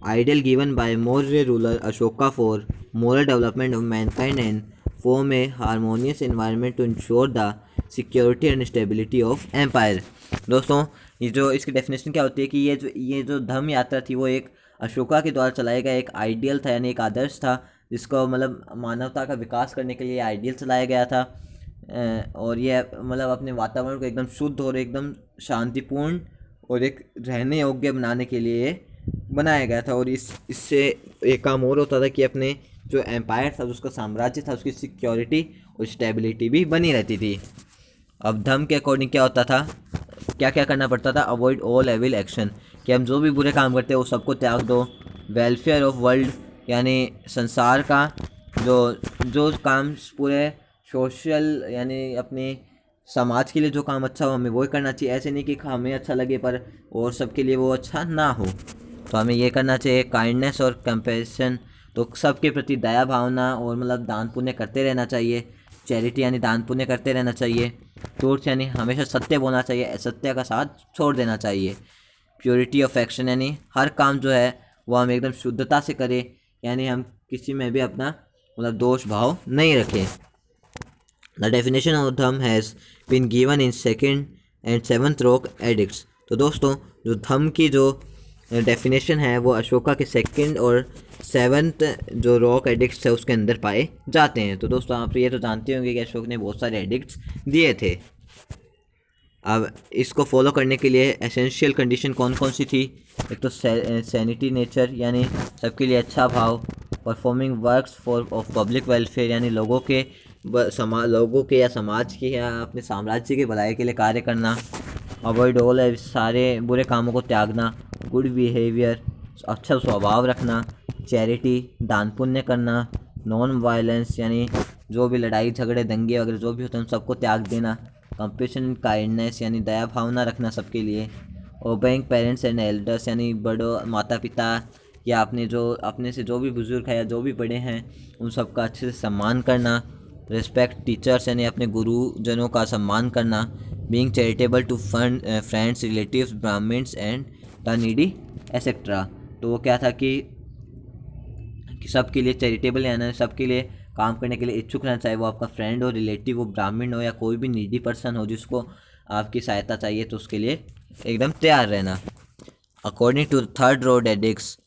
Speaker 1: Ideal given by Maurya ruler Ashoka for moral development of mankind and form a harmonious environment to ensure the security and stability of empire. दोस्तों ये जो इसकी डेफिनेशन क्या होती है कि ये जो धर्म यात्रा थी वो एक अशोका के द्वारा चलाया गया एक आइडियल था, यानी एक आदर्श था, जिसको मतलब मानवता का विकास करने के लिए आइडियल चलाया गया था। और ये मतलब अपने वातावरण को एकदम शुद्ध और एकदम शांतिपूर्ण और एक रहने योग्य बनाने के लिए बनाया गया था। और इससे एक काम और होता था कि अपने जो एम्पायर था, उसका साम्राज्य था, उसकी सिक्योरिटी और स्टेबिलिटी भी बनी रहती थी। अब धर्म के अकॉर्डिंग क्या होता था, क्या क्या करना पड़ता था? अवॉइड ऑल एविल एक्शन, कि हम जो भी बुरे काम करते हैं वो सबको त्याग दो। वेलफेयर ऑफ वर्ल्ड, यानी संसार का जो जो काम पूरे सोशल यानी अपने समाज के लिए जो काम अच्छा हो हमें वही करना चाहिए। ऐसे नहीं कि हमें अच्छा लगे पर और सबके लिए वो अच्छा ना हो, तो हमें ये करना चाहिए। काइंडनेस और कंपैशन, तो सबके प्रति दया भावना और मतलब दान पुण्य करते रहना चाहिए। चैरिटी यानी दान पुण्य करते रहना चाहिए। ट्रूथ यानी हमेशा सत्य बोलना चाहिए, असत्य का साथ छोड़ देना चाहिए। प्योरिटी ऑफ एक्शन, यानी हर काम जो है वो हम एकदम शुद्धता से करें, यानी हम किसी में भी अपना मतलब दोष भाव नहीं रखें। The definition of Dhamma has been given in second and seventh rock edicts. तो दोस्तों जो धम्म की जो डेफिनेशन है वो अशोका के सेकंड और सेवन्थ जो रॉक एडिक्ट्स है उसके अंदर पाए जाते हैं। तो दोस्तों आप ये तो जानते होंगे कि अशोक ने बहुत सारे एडिक्ट्स दिए थे। अब इसको फॉलो करने के लिए एसेंशियल कंडीशन कौन कौन सी थी? एक तो सैनिटी नेचर, यानी सबके लिए अच्छा भाव। Performing works for of public welfare, यानी लोगों के या समाज के या अपने साम्राज्य के भलाई के लिए कार्य करना। अवॉइड ऑल, सारे बुरे कामों को त्यागना। गुड बिहेवियर, अच्छा स्वभाव रखना। चैरिटी, दान पुण्य करना। नॉन वायलेंस, यानी जो भी लड़ाई झगड़े दंगे वगैरह जो भी होते हैं उन सबको त्याग देना। कंपेशन एंड काइंडनेस, यानी दया भावना रखना सबके लिए। ओबेइंग पेरेंट्स एंड एल्डर्स, यानी बड़ों माता पिता या अपने से जो भी बुजुर्ग है या जो भी बड़े हैं उन सबका अच्छे से सम्मान करना। रिस्पेक्ट टीचर्स, यानी अपने गुरुजनों का सम्मान करना। Being charitable to fund friends relatives Brahmans and the needy etcetera. तो वो क्या था कि सबके लिए चैरिटेबल, यानी सबके लिए काम करने के लिए इच्छुक रहना, चाहे वो आपका फ्रेंड हो, रिलेटिव हो, ब्राह्मण हो या कोई भी नीडी पर्सन हो जिसको आपकी सहायता चाहिए, तो उसके लिए एकदम तैयार रहना। According to third road edicts,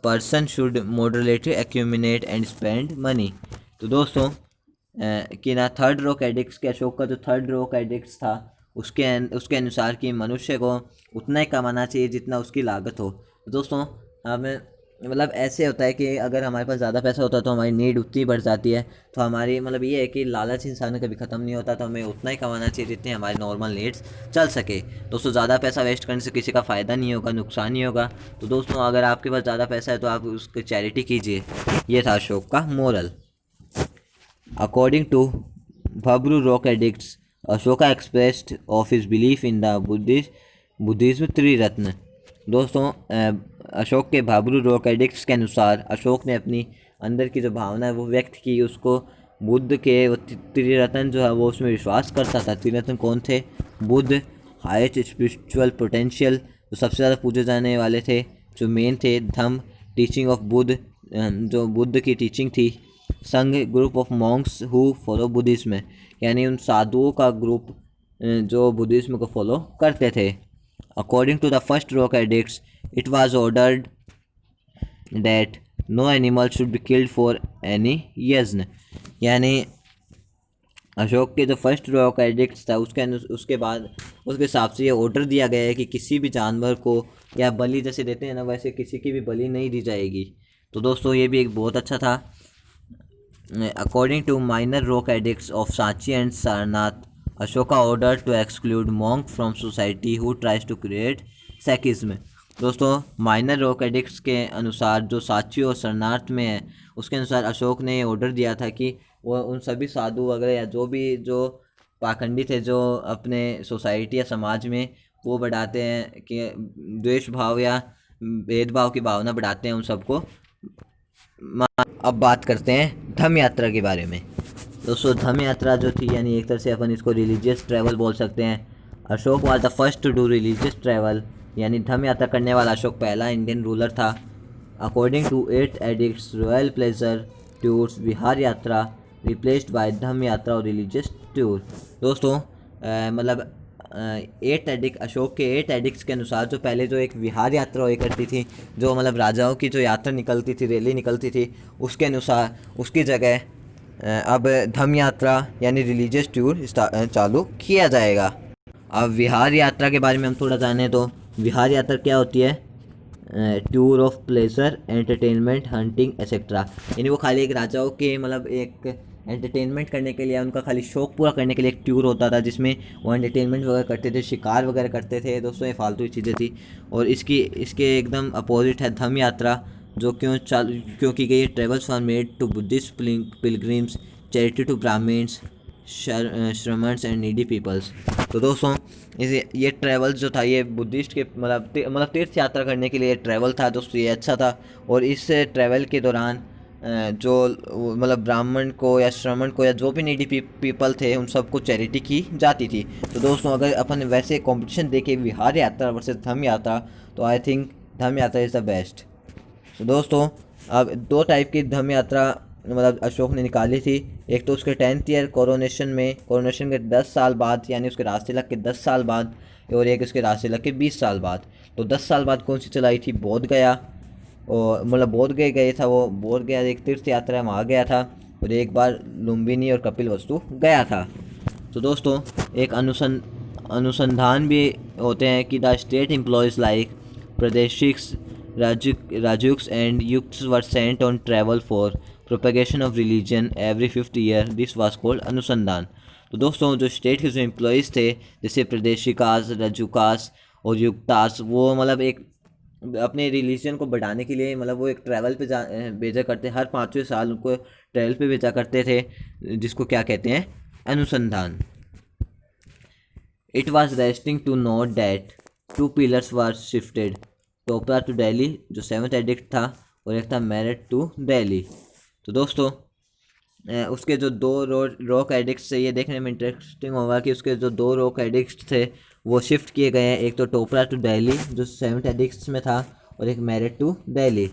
Speaker 1: person should moderately accumulate and spend money. तो दोस्तों कि ना थर्ड रॉक एडिक्ट्स के अशोक का जो थर्ड रॉक एडिक्ट्स था उसके अनुसार कि मनुष्य को उतना ही कमाना चाहिए जितना उसकी लागत हो। तो दोस्तों हमें मतलब ऐसे होता है कि अगर हमारे पास ज़्यादा पैसा होता है तो हमारी नीड उतनी बढ़ जाती है। तो हमारी मतलब ये है कि लालच इंसान में कभी ख़त्म नहीं होता, तो हमें उतना ही कमाना चाहिए जितने हमारे नॉर्मल नीड्स चल सके। दोस्तों ज़्यादा पैसा वेस्ट करने से किसी का फ़ायदा नहीं होगा, नुकसान ही होगा। तो दोस्तों अगर आपके पास ज़्यादा पैसा है तो आप उसकी चैरिटी कीजिए। ये था अशोक का moral. According to Bhabru rock addicts, Ashoka expressed of his belief in the Buddhism त्रिरत्न। दोस्तों अशोक के भाबरू रॉक एडिक्ट्स के अनुसार अशोक ने अपनी अंदर की जो भावना है वो व्यक्त की। उसको बुद्ध के वो त्रिरत्न जो है वो उसमें विश्वास करता था। त्रिरत्न कौन थे? बुद्ध, हाईएस्ट स्पिरिचुअल पोटेंशियल जो सबसे ज़्यादा पूजे जाने वाले थे, जो मेन थे। धम्म, टीचिंग ऑफ बुद्ध, जो बुद्ध की टीचिंग थी। संघ, group of Monks who follow Buddhism, यानी उन साधुओं का ग्रुप जो बुद्धिज्म को फॉलो करते थे। According to the first rock edicts, it was ordered that no animal should be killed for any yajna, यानी अशोक के जो फर्स्ट रॉक एडिक्ट्स था उसके बाद उसके हिसाब से ये ऑर्डर दिया गया है कि किसी भी जानवर को या बलि जैसे देते हैं ना वैसे किसी की भी बलि नहीं दी जाएगी। तो दोस्तों ये भी एक बहुत अच्छा था। According to minor rock addicts of Sanchi and Sarnath, Ashoka ordered to exclude monk from society who tries to create सेकिज्म। दोस्तों माइनर रॉक एडिक्ट्स के अनुसार जो सांची और सरनाथ में है, उसके अनुसार अशोक ने ऑर्डर दिया था कि वो उन सभी साधु वगैरह या जो पाखंडी थे जो अपने सोसाइटी या समाज में वो बढ़ाते हैं कि द्वेष भाव या भेदभाव की भावना बढ़ाते हैं, उन सबको। अब बात करते हैं धम्म यात्रा के बारे में। दोस्तों धम्म यात्रा जो थी, यानी एक तरह से अपन इसको रिलीजियस ट्रैवल बोल सकते हैं। Ashoka was the first to do religious travel, यानी धम्म यात्रा करने वाला अशोक पहला इंडियन रूलर था। According to 8 edicts, royal pleasure tours vihara yatra replaced bye धम्म यात्रा और रिलीजियस टूर। दोस्तों मतलब 8 एडिक्ट, अशोक के 8 एडिक्ट्स के अनुसार जो पहले जो एक विहार यात्रा हुई करती थी, जो मतलब राजाओं की जो यात्रा निकलती थी, रैली निकलती थी, उसके अनुसार उसकी जगह अब धम्म यात्रा यानी रिलीजियस टूर चालू किया जाएगा। अब विहार यात्रा के बारे में हम थोड़ा जानें तो विहार यात्रा क्या होती है? Tour of pleasure, entertainment, hunting etcetera, यानी वो खाली एक राजाओं के मतलब एक एंटरटेनमेंट करने के लिए, उनका खाली शौक पूरा करने के लिए एक टूर होता था जिसमें वो एंटरटेनमेंट वगैरह करते थे, शिकार वगैरह करते थे। दोस्तों ये फालतू चीज़ें थी। और इसके एकदम अपोजिट है धम्म यात्रा, जो क्यों की गई? Travels were made to Buddhist pilgrims, charity to Brahmans, Shramanas and needy peoples. तो दोस्तों ये ट्रैवल जो था ये बुद्धिस्ट के मतलब तीर्थ यात्रा करने के लिए ट्रैवल था। दोस्तों ये अच्छा था। और इस ट्रैवल के दौरान जो मतलब ब्राह्मण को या श्रमण को या जो भी नीडी पीपल थे उन सबको चैरिटी की जाती थी। तो दोस्तों अगर अपन वैसे कंपटीशन देखें विहार यात्रा वर्सेस धम्म यात्रा, तो आई थिंक धम्म यात्रा इज़ द बेस्ट। तो दोस्तों अब 2 टाइप की धम्म यात्रा मतलब अशोक ने निकाली थी। एक तो उसके 10th ईयर कोरोनेशन के 10 साल बाद, यानी उसके राजतिलक के 10 साल बाद, और एक उसके राजतिलक के 20 साल बाद। तो 10 साल बाद कौन सी चलाई थी? बोध गया, और मतलब बोध गया था वो, बोध गया एक तीर्थ यात्रा में आ गया था। और एक बार लुम्बिनी और कपिल वस्तु गया था। तो दोस्तों एक अनुसंधान भी होते हैं कि the state employees like Pradeshikas, Rajukas and Yuktas were sent on travel for propagation of religion every 5th year. This was called Anusandhan. तो दोस्तों जो स्टेट के जो एम्प्लॉयज़ थे जैसे प्रदेशिकास, रजुकास और युक्तास, वो मतलब एक अपने रिलीजन को बढ़ाने के लिए मतलब वो एक ट्रैवल पे भेजा करते, हर 5वें साल उनको ट्रैवल पे भेजा करते थे, जिसको क्या कहते हैं? अनुसंधान। It was interesting to note that 2 pillars were shifted, Topra to Delhi जो 7th एडिक्ट था, और एक था मेरठ टू दिल्ली। तो दोस्तों उसके जो 2 रॉक एडिक्ट्स थे, ये देखने में इंटरेस्टिंग होगा कि उसके जो 2 रॉक एडिक्ट्स थे वो शिफ्ट किए गए हैं। एक तो टोपरा टू दिल्ली जो 7th एडिक्ट्स में था, और एक मेरठ टू दिल्ली।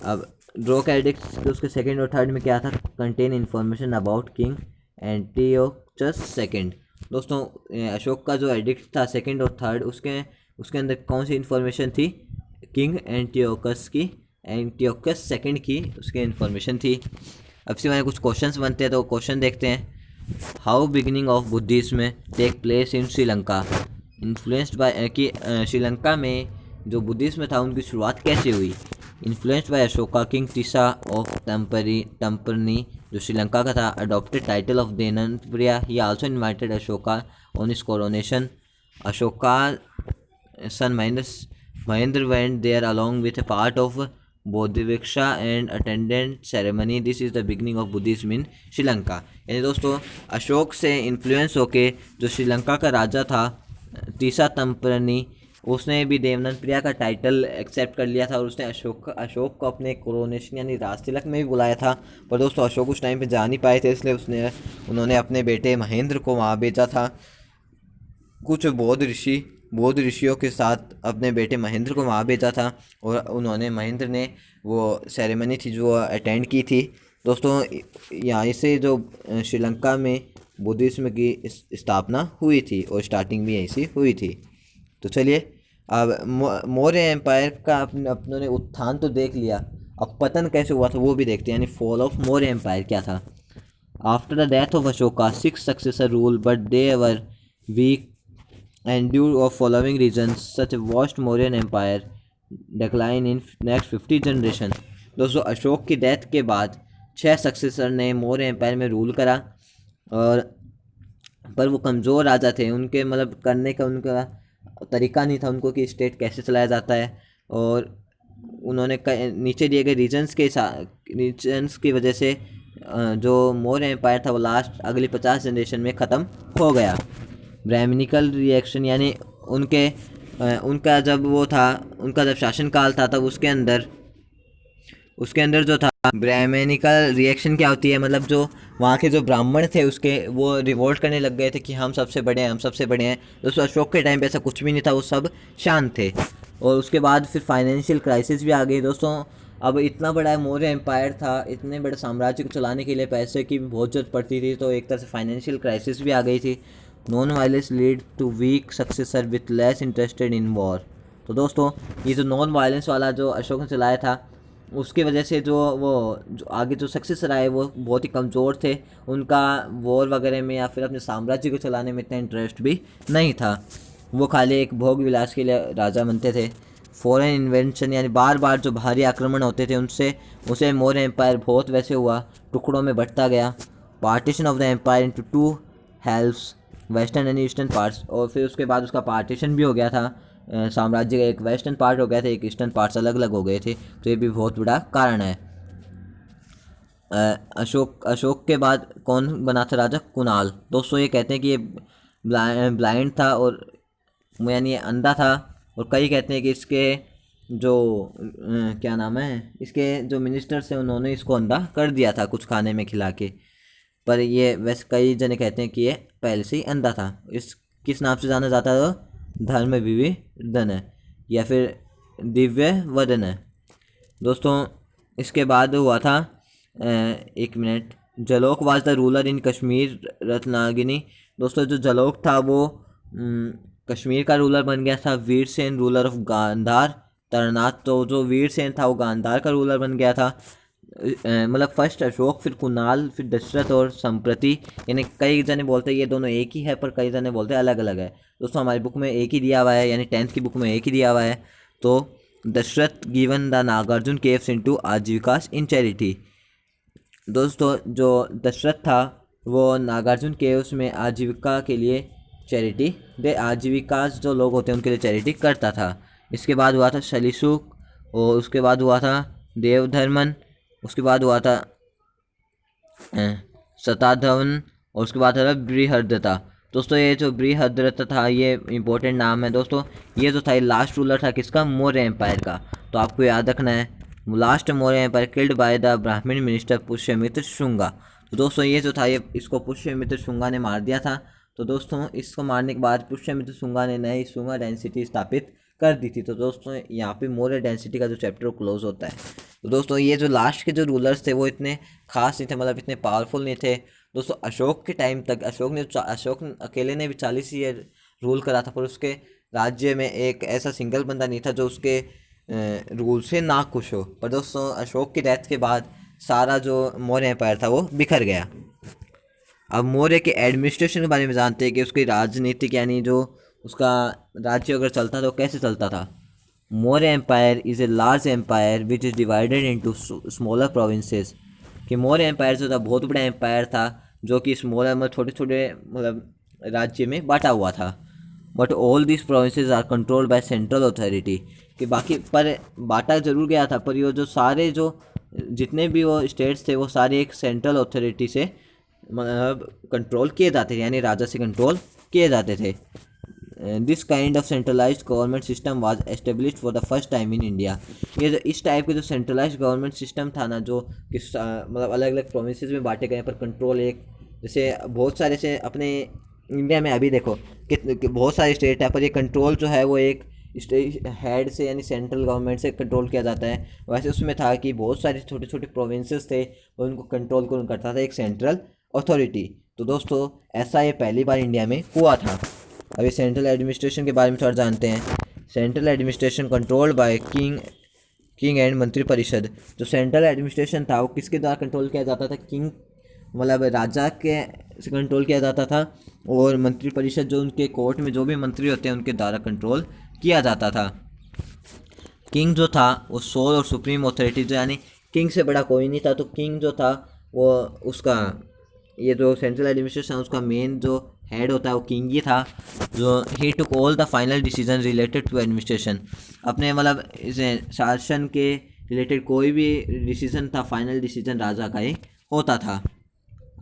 Speaker 1: अब रॉक एडिक्ट्स उसके 2nd और 3rd में क्या था? Contain information about king Antiochus second. दोस्तों अशोक का जो एडिक्ट था 2nd और 3rd, उसके अंदर कौन सी इन्फॉर्मेशन थी? किंग एंटियोकस सेकंड की उसके इन्फॉर्मेशन थी। अब से हमारे कुछ क्वेश्चंस बनते हैं, तो क्वेश्चन देखते हैं। How beginning of Buddhism take place in Sri Lanka, influenced by कि श्रीलंका में जो बुद्धिज्म था उनकी शुरुआत कैसे हुई? Influenced by Ashoka, king Tissa of Tamraparni जो श्रीलंका का था, adopted title of Devanampriya, he also invited Ashoka on his coronation. Ashoka son Mahendra went there along with a part of Bodhiviksha and attended ceremony. This is the beginning of Buddhism in Sri Lanka. यानी दोस्तों अशोक से इन्फ्लुएंस होके जो श्रीलंका का राजा था तीसा तम्परनी, उसने भी देवनप्रिया का टाइटल एक्सेप्ट कर लिया था, और उसने अशोक को अपने कोरोनेशन यानी राजतिलक में भी बुलाया था। पर दोस्तों अशोक उस टाइम पे जा नहीं पाए थे, इसलिए उन्होंने अपने बेटे महेंद्र को वहाँ भेजा था। कुछ बौद्ध ऋषियों के साथ अपने बेटे महेंद्र को वहाँ भेजा था, और महेंद्र ने वो सेरेमनी थी जो अटेंड की थी। दोस्तों यहाँ से जो श्रीलंका में बुद्धिज्म की स्थापना हुई थी, और स्टार्टिंग भी यहीं से हुई थी। तो चलिए अब मौर्य एम्पायर का अपनों ने उत्थान तो देख लिया, अब पतन कैसे हुआ था वो भी देखते हैं, यानी फॉल ऑफ मौर्य एम्पायर क्या था। After the death of Ashoka 6 successor rule, but they were weak and due of following reasons such a vast Mauryan empire decline in next 50 generation। दोस्तों अशोक की डेथ के बाद 6 सक्सेसर ने मौर्य एम्पायर में रूल करा, और पर वो कमज़ोर राजा थे, उनके मतलब करने का उनका तरीका नहीं था उनको कि स्टेट कैसे चलाया जाता है। और उन्होंने नीचे दिए गए रीजन्स की वजह से जो मौर्य एम्पायर था वो लास्ट अगली 50 जनरेशन में ख़त्म हो गया। ब्राह्मणिकल रिएक्शन यानी उनका जब वो था, उनका जब शासनकाल था तब उसके अंदर जो था ब्राह्मणिकल रिएक्शन क्या होती है, मतलब जो वहाँ के जो ब्राह्मण थे उसके वो रिवोल्ट करने लग गए थे कि हम सबसे बड़े हैं, हम सबसे बड़े हैं। दोस्तों अशोक के टाइम पे ऐसा कुछ भी नहीं था, वो सब शांत थे। और उसके बाद फिर फाइनेंशियल क्राइसिस भी आ गई दोस्तों। अब इतना बड़ा मौर्य एम्पायर था, इतने बड़े साम्राज्य को चलाने के लिए पैसे की भी बहुत ज़रूरत पड़ती थी, तो एक तरह से फाइनेंशियल क्राइसिस भी आ गई थी। Non violence lead to weak successor with less interested in war. तो दोस्तों ये जो नॉन वायलेंस वाला जो अशोक ने चलाया था उसकी वजह से जो आगे जो सक्सेसर आए वो बहुत ही कमज़ोर थे, उनका वॉर वगैरह में या फिर अपने साम्राज्य को चलाने में इतना इंटरेस्ट भी नहीं था। वो खाली एक भोग विलास के लिए राजा बनते थे। फॉरेन इन्वेंशन यानी बार बार जो भारी आक्रमण होते थे उसे मौर्य एम्पायर बहुत वैसे हुआ, टुकड़ों में बढ़ता गया। Partition of the empire into 2 halves, western and eastern parts, और फिर उसके बाद उसका पार्टीशन भी हो गया था। साम्राज्य का एक वेस्टर्न पार्ट हो गया था, एक ईस्टर्न पार्ट्स अलग अलग हो गए थे, तो ये भी बहुत बड़ा कारण है। अशोक के बाद कौन बना था राजा? कुणाल। दोस्तों ये कहते हैं कि ये ब्लाइंड था और यानी अंधा था, और कई कहते हैं कि इसके जो क्या नाम है, इसके जो मिनिस्टर्स हैं उन्होंने इसको अंधा कर दिया था कुछ खाने में खिला के। पर ये वैसे कई जने कहते हैं कि ये पहले से ही अंधा था। इस किस नाम से जाना जाता है? धर्म विविधन है या फिर दिव्य वदन है। दोस्तों इसके बाद हुआ था एक minute, Jalauka was the ruler in Kashmir रत्नागिनी। दोस्तों जो जलोक था वो कश्मीर का रूलर बन गया था। वीरसेन रूलर ऑफ गांधार तरनाथ, तो जो वीरसेन था वो गांधार का रूलर बन गया था। मतलब फर्स्ट अशोक, फिर कुणाल, फिर दशरथ और संप्रति, यानी कई जने बोलते हैं ये दोनों एक ही है, पर कई जने बोलते हैं अलग अलग है। दोस्तों हमारी बुक में एक ही दिया हुआ है, यानी 10th की बुक में एक ही दिया हुआ है। तो Dasharatha given the Nagarjuna caves into Ajivikas in charity. दोस्तों जो दशरथ था वो नागार्जुन केव्स में आजीविका के लिए चैरिटी आजीविकास जो लोग होते हैं उनके लिए चैरिटी करता था। इसके बाद हुआ था शलिशुक, और उसके बाद हुआ था देवधर्मन, उसके बाद हुआ था शताधवन, और उसके बाद था बृहद्रथा। दोस्तों ये जो बृहद्रथा था ये इंपॉर्टेंट नाम है दोस्तों। ये जो था ये लास्ट रूलर था किसका? मौर्य एम्पायर का। तो आपको याद रखना है, last Maurya empire killed by the Brahmin minister Pushyamitra Shunga. तो दोस्तों ये जो था ये इसको पुष्यमित्र शुंगा ने मार दिया था। तो दोस्तों इसको मारने के बाद पुष्यमित्र शुंगा ने नई शुंगा डेंसिटी स्थापित कर दी थी। तो दोस्तों यहाँ पे मौर्य डेंसिटी का जो चैप्टर क्लोज होता है। तो दोस्तों ये जो लास्ट के जो रूलर्स थे वो इतने खास नहीं थे, मतलब इतने पावरफुल नहीं थे। दोस्तों अशोक के टाइम तक अशोक अकेले ने भी 40 ईयर रूल करा था, पर उसके राज्य में एक ऐसा सिंगल बंदा नहीं था जो उसके रूल से ना खुश हो। पर दोस्तों अशोक की डेथ के बाद सारा जो मौर्य एम्पायर था वो बिखर गया। अब मौर्य के एडमिनिस्ट्रेशन के बारे में जानते हैं कि उसकी राजनीतिक यानी जो उसका राज्य अगर चलता था तो कैसे चलता था। Maurya empire is a large empire which is divided into smaller provinces. कि मौर्य एम्पायर जो था बहुत बड़ा एम्पायर था जो कि स्मॉलर मतलब छोटे छोटे मतलब राज्य में बांटा हुआ था। But all this provinces are controlled by central authority. कि बाकी पर बांटा जरूर गया था, पर ये जो सारे जो जितने भी वो स्टेट्स थे वो सारे एक सेंट्रल अथॉरिटी से मतलब कंट्रोल किए जाते थे, यानी राजा से कंट्रोल किए जाते थे। This kind of centralised government system was established for the first time in India. ये जो इस टाइप के जो सेंट्रलाइज्ड गवर्नमेंट सिस्टम था ना, जो किस मतलब अलग अलग प्रोविंसेस में बांटे गए पर कंट्रोल एक, जैसे बहुत सारे से अपने इंडिया में अभी देखो कि बहुत सारे स्टेट है, पर ये कंट्रोल जो है वो एक स्टेट हेड से यानी सेंट्रल गवर्नमेंट से कंट्रोल किया जाता है। वैसे उसमें था कि बहुत सारे छोटे छोटे प्रोविंसेस थे और उनको कंट्रोल कौन करता था? एक सेंट्रल अथॉरिटी। तो दोस्तों ऐसा ये पहली बार इंडिया में हुआ था। अभी सेंट्रल एडमिनिस्ट्रेशन के बारे में थोड़ा जानते हैं। Central administration controlled by king and मंत्री परिषद। जो सेंट्रल एडमिनिस्ट्रेशन था वो किसके द्वारा कंट्रोल किया जाता था? किंग मतलब राजा के से कंट्रोल किया जाता था, और मंत्री परिषद जो उनके कोर्ट में जो भी मंत्री होते हैं उनके द्वारा कंट्रोल किया जाता था। किंग जो था वो सोल और सुप्रीम अथॉरिटी जो यानी किंग से बड़ा कोई नहीं था। तो किंग जो था वो उसका ये जो सेंट्रल एडमिनिस्ट्रेशन उसका मेन जो हेड होता है वो किंग ही था, जो he took all the final decision related to administration. अपने मतलब इसे शासन के रिलेटेड कोई भी डिसीजन था, फाइनल डिसीजन राजा का ही होता था।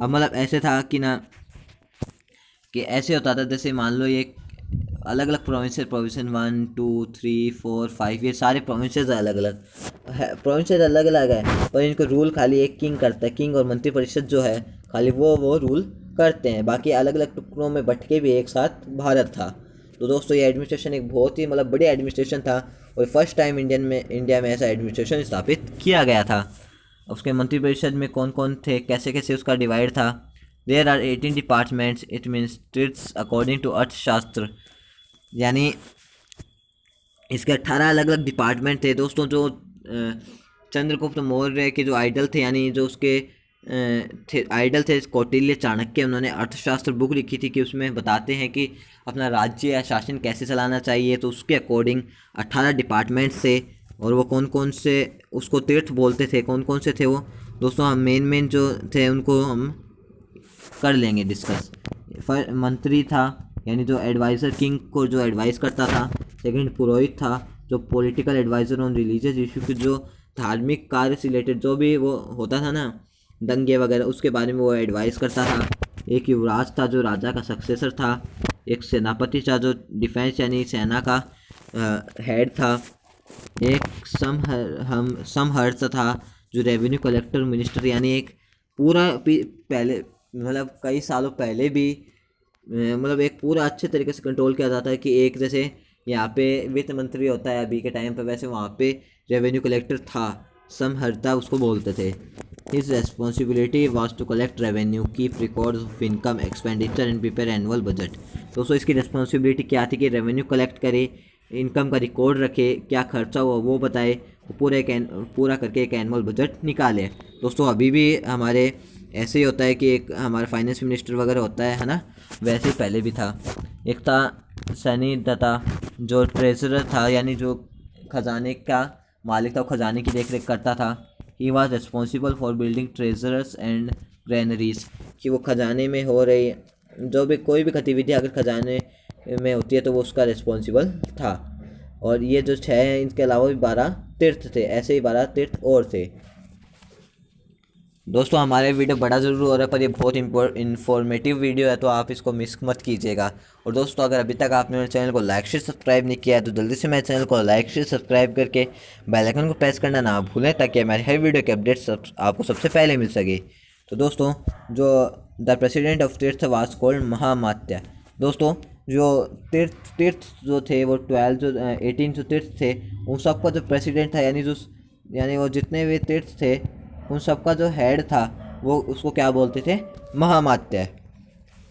Speaker 1: अब मतलब ऐसे था कि ना कि ऐसे होता था जैसे मान लो ये अलग अलग प्रोविंसेस, प्रोविंसन 1 2 3 4 5, ये सारे प्रोविंसेस अलग अलग है, प्रोविंसेस अलग अलग है, पर इनको रूल खाली एक किंग करता है। किंग और मंत्रिपरिषद जो है खाली वो रूल करते हैं, बाकी अलग अलग टुकड़ों में बट के भी एक साथ भारत था। तो दोस्तों ये एडमिनिस्ट्रेशन एक बहुत ही मतलब बड़ी एडमिनिस्ट्रेशन था, और फर्स्ट टाइम इंडिया में ऐसा एडमिनिस्ट्रेशन स्थापित किया गया था। उसके मंत्रिपरिषद में कौन कौन थे, कैसे कैसे उसका डिवाइड था। There are 18 departments, it means states according to Arthashastra, यानी इसके 18 अलग अलग डिपार्टमेंट थे दोस्तों। जो चंद्रगुप्त मौर्य के जो आइडल थे, यानी जो उसके आइडल थे कौटिल्य चाणक्य, उन्होंने अर्थशास्त्र बुक लिखी थी कि उसमें बताते हैं कि अपना राज्य या शासन कैसे चलाना चाहिए। तो उसके अकॉर्डिंग 18 डिपार्टमेंट्स थे, और वो कौन कौन से उसको तीर्थ बोलते थे, कौन कौन से थे वो दोस्तों हम मेन जो थे उनको हम कर लेंगे डिस्कस। मंत्री था, यानी जो एडवाइज़र किंग को जो एडवाइस करता था। सेकंड पुरोहित था, जो political adviser on religious issue के जो धार्मिक कार्य से रिलेटेड जो भी वो होता था ना, दंगे वगैरह, उसके बारे में वो एडवाइस करता था। एक युवराज था जो राजा का सक्सेसर था। एक सेनापति था जो डिफेंस यानी सेना का हेड था। एक समहर्ष था जो रेवेन्यू कलेक्टर मिनिस्टर, यानी एक पूरा पहले मतलब कई सालों पहले भी मतलब एक पूरा अच्छे तरीके से कंट्रोल किया जाता है कि एक जैसे यहाँ पे वित्त मंत्री होता है अभी के टाइम पे, वैसे वहाँ पे रेवेन्यू कलेक्टर था, समहर्ता उसको बोलते थे। His responsibility was to collect revenue, keep records of income expenditure and prepare annual budget. दोस्तों इसकी रेस्पॉन्सिबिलिटी क्या थी कि रेवेन्यू कलेक्ट करे, इनकम का रिकॉर्ड रखे, क्या खर्चा हुआ वो बताए, पूरा करके एक एनुअल बजट निकाले। दोस्तों अभी भी हमारे ऐसे ही होता है कि एक हमारा फाइनेंस मिनिस्टर वगैरह होता है ना, वैसे ही पहले भी था। एक था सनी दत्ता जो ट्रेजरर था, यानी जो खजाने का मालिक था, वो खजाने की देख रेख करता था। He was responsible for building treasuries and granaries, कि वो खजाने में हो रही जो भी कोई भी गतिविधि अगर खजाने में होती है तो वो उसका रिस्पॉन्सिबल था। और ये जो 6 हैं, इनके अलावा भी 12 तीर्थ थे, ऐसे ही 12 तीर्थ और थे। दोस्तों हमारे वीडियो बड़ा ज़रूर हो रहा है, पर ये बहुत इन्फॉर्मेटिव वीडियो है, तो आप इसको मिस मत कीजिएगा। और दोस्तों अगर अभी तक आपने मेरे चैनल को लाइक शेयर सब्सक्राइब नहीं किया है तो जल्दी से मेरे चैनल को लाइक शेयर सब्सक्राइब करके बेल आइकन को प्रेस करना ना भूलें, ताकि हमारी हर वीडियो के अपडेट्स आपको सबसे पहले मिल सके। तो दोस्तों जो द प्रेसिडेंट ऑफ तीर्थ वाज कॉल्ड महामात्य। दोस्तों जो तीर्थ जो थे वो 18 जो तीर्थ थे उन सबका जो प्रेसिडेंट था, यानी वो जितने भी तीर्थ थे उन सबका जो हेड था वो उसको क्या बोलते थे, महामात्य।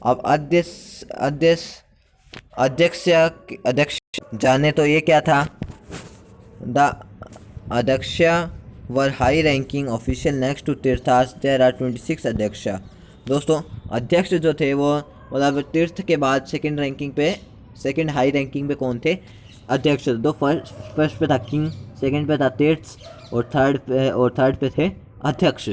Speaker 1: अब अध्यक्ष जाने तो ये क्या था। The Adhyaksha were high ranking official next to Tirthas, there are 26 Adhyaksha. दोस्तों अध्यक्ष जो थे वो मतलब तीर्थ के बाद सेकंड हाई रैंकिंग पे कौन थे, अध्यक्ष। दो फर्स्ट पे था किंग, सेकंड पे था तीर्थ, और थर्ड पे थे अध्यक्ष।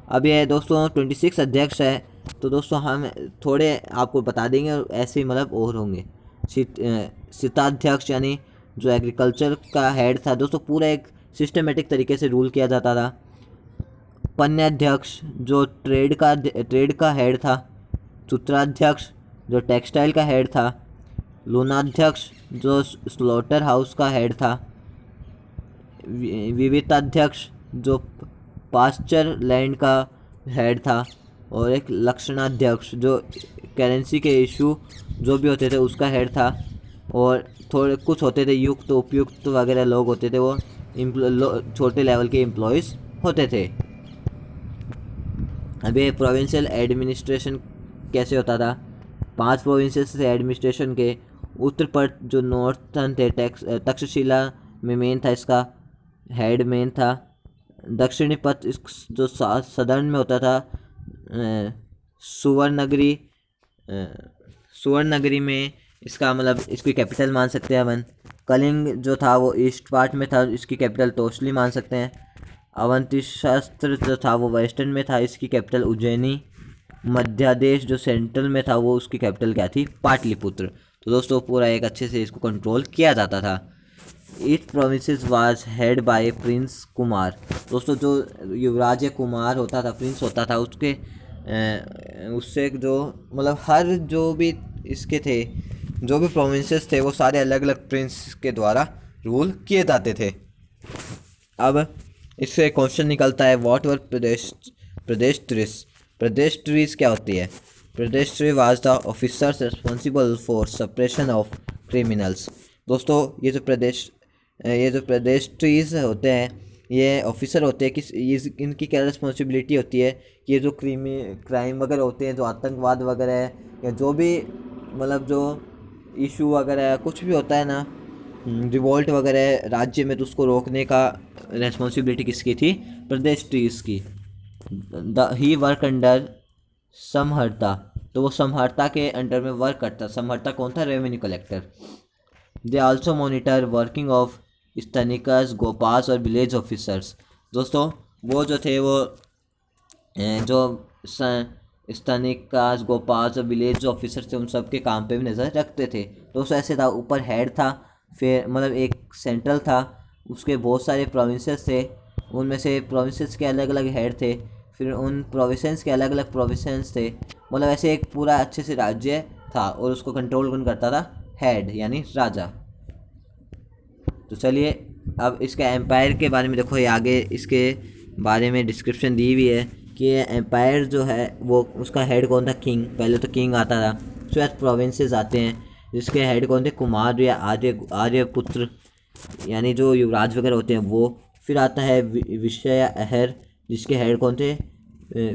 Speaker 1: अब ये दोस्तों 26 अध्यक्ष है, तो दोस्तों हम थोड़े आपको बता देंगे, और ऐसे ही मतलब और होंगे। शीताध्यक्ष यानी जो एग्रीकल्चर का हेड था दोस्तों, पूरा एक सिस्टमेटिक तरीके से रूल किया जाता था। पन्याध्यक्ष जो ट्रेड का हेड था। सूत्राध्यक्ष जो टेक्सटाइल का हेड था। लूनाध्यक्ष जो स्लॉटर हाउस का हेड था। विविताध्यक्ष जो पास्चर लैंड का हेड था। और एक लक्षणाध्यक्ष जो करेंसी के इशू जो भी होते थे उसका हेड था। और थोड़े कुछ होते थे युक्त उपयुक्त वगैरह लोग होते थे, वो छोटे लेवल के एम्प्लॉयज़ होते थे। अभी प्रोविंशियल एडमिनिस्ट्रेशन कैसे होता था, 5 प्रोविंसेस से एडमिनिस्ट्रेशन के। उत्तर पर जो नॉर्थर्न थे तक्षशिला में मेन था, इसका हेड मेन था। दक्षिणी पथ जो सदर्न में होता था सुवर्णनगरी में, इसका मतलब इसकी कैपिटल मान सकते हैं अपन। कलिंग जो था वो ईस्ट पार्ट में था, इसकी कैपिटल तोशली मान सकते हैं। अवंती शस्त्र जो था वो वेस्टर्न में था, इसकी कैपिटल उज्जैनी। मध्यादेश जो सेंट्रल में था वो उसकी कैपिटल क्या थी, पाटलिपुत्र। तो दोस्तों पूरा एक अच्छे से इसको कंट्रोल किया जाता था। Each provinces was head by prince Kumar. दोस्तों जो युवराज कुमार होता था, प्रिंस होता था, उससे जो मतलब हर जो भी इसके थे, जो भी प्रोविंसेस थे वो सारे अलग अलग प्रिंस के द्वारा रूल किए जाते थे। अब इससे क्वेश्चन निकलता है, व्हाट वर प्रदेश ट्रीज क्या होती है। Pradeshtri was the officers responsible for suppression of criminals. दोस्तों ये जो प्रदेश ट्रीज होते हैं, ये ऑफिसर होते हैं कि इनकी क्या रिस्पॉन्सिबिलिटी होती है कि ये जो क्राइम वगैरह होते हैं, जो आतंकवाद वगैरह है, या जो भी मतलब जो इशू वगैरह कुछ भी होता है ना, रिवोल्ट वगैरह राज्य में, तो उसको रोकने का रिस्पॉन्सिबिलिटी किसकी थी, प्रदेश ट्रीज की। ही वर्क अंडर समहर्ता, तो वो समहर्ता के अंडर में वर्क करता। समहर्ता कौन था, revenue collector. They also monitor working of Sthanikas, Gopas और विलेज ऑफिसर्स। दोस्तों वो जो थे वो जो स्तनिकास, गोपास और विलेज ऑफिसर थे, उन सब के काम पे भी नज़र रखते थे। दोस्तों ऐसे था, ऊपर हेड था, फिर मतलब एक सेंट्रल था, उसके बहुत सारे प्रोविंसेस थे, उनमें से प्रोविंसेस के अलग अलग हेड थे, फिर उन प्रोविंसेस के अलग अलग प्रोविंसेस थे। मतलब ऐसे एक पूरा अच्छे से राज्य था और उसको कंट्रोल कौन करता था, हेड यानी राजा। तो चलिए अब इसका एम्पायर के बारे में देखो, ये आगे इसके बारे में डिस्क्रिप्शन दी हुई है कि एम्पायर जो है वो उसका हेड कौन था, किंग। पहले तो किंग आता था, उसके बाद प्रोविंसेस आते हैं जिसके हेड कौन थे, कुमार या आर्यपुत्र यानी जो युवराज वगैरह होते हैं वो। फिर आता है विषय अहर, जिसके हेड कौन थे,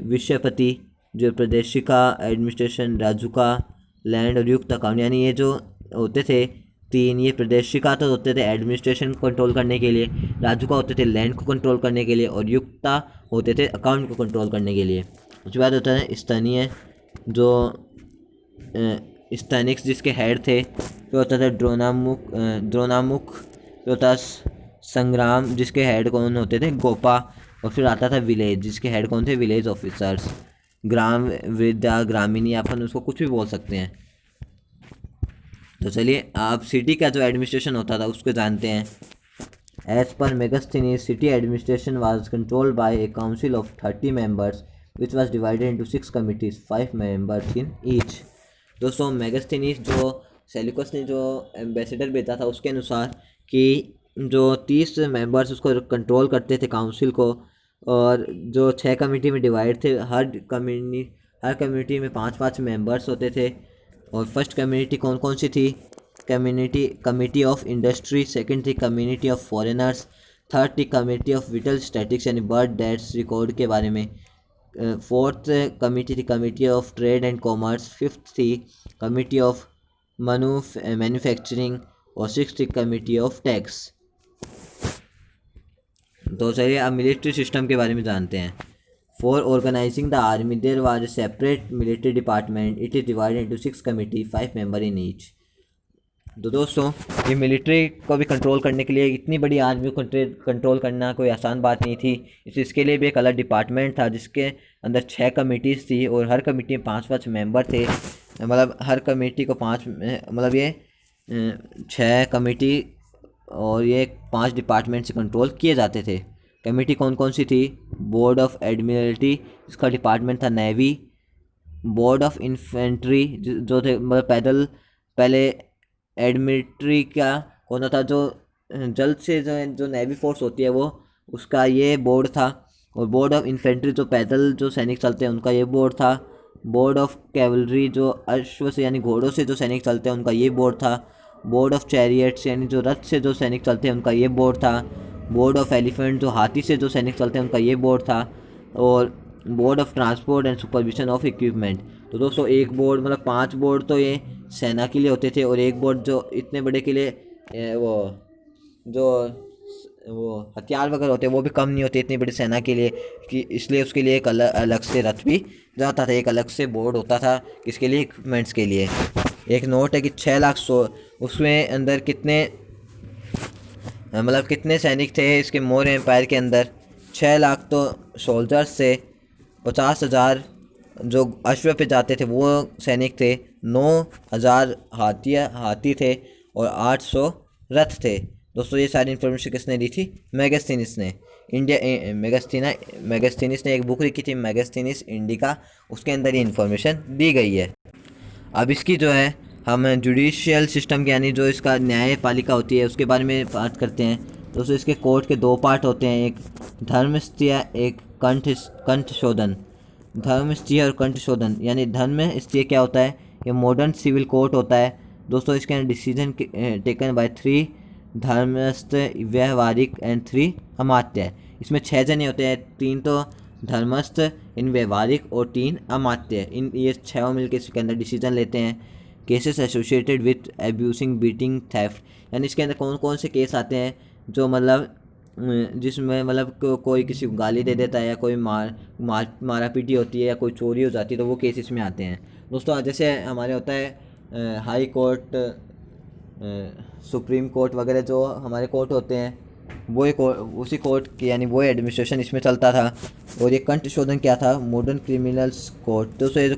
Speaker 1: विषयपति, जो प्रदेशिका, एडमिनिस्ट्रेशन, राजुका, लैंड और युक्त अकाउंट। यानी ये जो होते थे तीन, ये प्रदेशिका तो होते थे एडमिनिस्ट्रेशन कंट्रोल करने के लिए, राजुका होते थे लैंड को कंट्रोल करने के लिए, और युक्ता होते थे अकाउंट को कंट्रोल करने के लिए। उसके बाद होता है स्थानीय, जो स्थानिक्स जिसके हेड थे। फिर होता था द्रोणामुख, फिर होता संग्राम जिसके हेड कौन होते थे, गोपा। और फिर आता था विलेज, जिसके हेड कौन थे, विलेज ऑफिसर्स। ग्राम, वृद्धा, ग्रामीणी, अपन उसको कुछ भी बोल सकते हैं। तो चलिए आप सिटी का जो एडमिनिस्ट्रेशन होता था उसको जानते हैं। As per Megasthenes, city administration was controlled by a council of 30 members which was divided into 6 committees, 5 members in each. दोस्तों मेगास्थनीज जो सेल्यूकस ने जो एम्बेसडर भेजा था उसके अनुसार कि जो 30 मेंबर्स उसको कंट्रोल करते थे काउंसिल को, और जो 6 कमेटी में डिवाइड थे, हर कम्युनिटी में 5-5 मेंबर्स होते थे। और फर्स्ट कम्युनिटी कौन कौन सी थी, कमेटी ऑफ इंडस्ट्री, सेकंड थी कम्युनिटी ऑफ फॉरेनर्स, थर्ड थी कमेटी ऑफ विटल स्टैटिक्स यानी बर्थ डेथ्स रिकॉर्ड के बारे में, फोर्थ कमेटी थी committee of trade and commerce, fifth थी कमेटी ऑफ मैन्युफैक्चरिंग, और सिक्स्थ थी कमेटी ऑफ टैक्स। तो चलिए अब मिलिट्री सिस्टम के बारे में जानते हैं। For organizing the army there was a separate military department, it is divided into 6 committee, 5 member in each. तो दोस्तों ये मिलिट्री को भी कंट्रोल करने के लिए, इतनी बड़ी आर्मी को कंट्रोल करना कोई आसान बात नहीं थी। इसके लिए भी एक अलग डिपार्टमेंट था जिसके अंदर 6 कमेटीज़ थी, और हर कमेटी में 5-5 मेंबर थे। मतलब हर कमेटी को 5, मतलब ये 6 कमेटी और ये 5 डिपार्टमेंट से कंट्रोल किए जाते थे। कमेटी कौन कौन सी थी, बोर्ड ऑफ एडमिरल्टी, इसका डिपार्टमेंट था नेवी। बोर्ड ऑफ इन्फेंट्री जो थे मतलब पहले एडमिलिट्री का कौन था, जो जल्द से जो नेवी फोर्स होती है वो, उसका ये बोर्ड था। और बोर्ड ऑफ इन्फेंट्री जो पैदल जो सैनिक चलते हैं उनका ये बोर्ड था। बोर्ड ऑफ कैवलरी जो अश्व से यानी घोड़ों से जो सैनिक चलते हैं उनका ये बोर्ड था। बोर्ड ऑफ चैरियट्स यानी जो रथ से जो सैनिक चलते हैं उनका ये बोर्ड था। बोर्ड ऑफ एलिफेंट जो हाथी से जो सैनिक चलते हैं उनका ये बोर्ड था। और board of transport and supervision of equipment. तो दोस्तों एक बोर्ड मतलब 5 बोर्ड तो ये सेना के लिए होते थे, और एक बोर्ड जो इतने बड़े के लिए वो हथियार वगैरह होते हैं वो भी कम नहीं होते इतनी बड़ी सेना के लिए, कि इसलिए उसके लिए एक अलग से रथ भी जाता था, एक अलग से बोर्ड होता था किसके लिए, इक्विपमेंट्स के लिए। एक नोट है कि 6 लाख उसमें अंदर कितने मतलब कितने सैनिक थे इसके मौर्य एम्पायर के अंदर, 6 लाख तो सोल्जर्स थे, 50,000 जो अश्व पे जाते थे वो सैनिक थे, 9,000 हाथी थे और 800 रथ थे। दोस्तों ये सारी इन्फॉर्मेशन किसने दी थी? मेगास्थनीस ने। मेगास्थनीस ने एक बुक लिखी थी, मेगास्थनीस इंडिका, उसके अंदर ये इन्फॉर्मेशन दी गई है। अब इसकी जो है हम जुडिशियल सिस्टम के यानी जो इसका न्यायपालिका होती है उसके बारे में बात करते हैं। दोस्तों इसके कोर्ट के 2 पार्ट होते हैं, एक धर्मस्थ्य, एक कंठशोधन। धर्मस्थ्य और कंठशोधन यानी धर्मस्थ्य क्या होता है? ये मॉडर्न सिविल कोर्ट होता है। दोस्तों इसके अंदर डिसीजन टेकन बाय 3 धर्मस्थ, व्यवहारिक एंड 3 अमात्य। इसमें 6 जने होते हैं, 3 तो धर्मस्थ, इन व्यवहारिक और 3 अमात्य। इन ये 6 मिलकर इसके अंदर डिसीजन लेते हैं। Cases associated with abusing, beating, theft, यानी इसके अंदर कौन कौन से केस आते हैं जो मतलब जिसमें मतलब कोई किसी को गाली दे देता है या कोई मारा पीटी होती है या कोई चोरी हो जाती है, तो वो केस इसमें आते हैं। दोस्तों जैसे हमारे होता है हाई कोर्ट, सुप्रीम कोर्ट वगैरह जो हमारे कोर्ट होते हैं, वो एक उसी कोर्ट की यानी वो एडमिनिस्ट्रेशन इसमें चलता था। और ये कंठशोधन क्या था? Modern criminals court. दोस्तों ये जो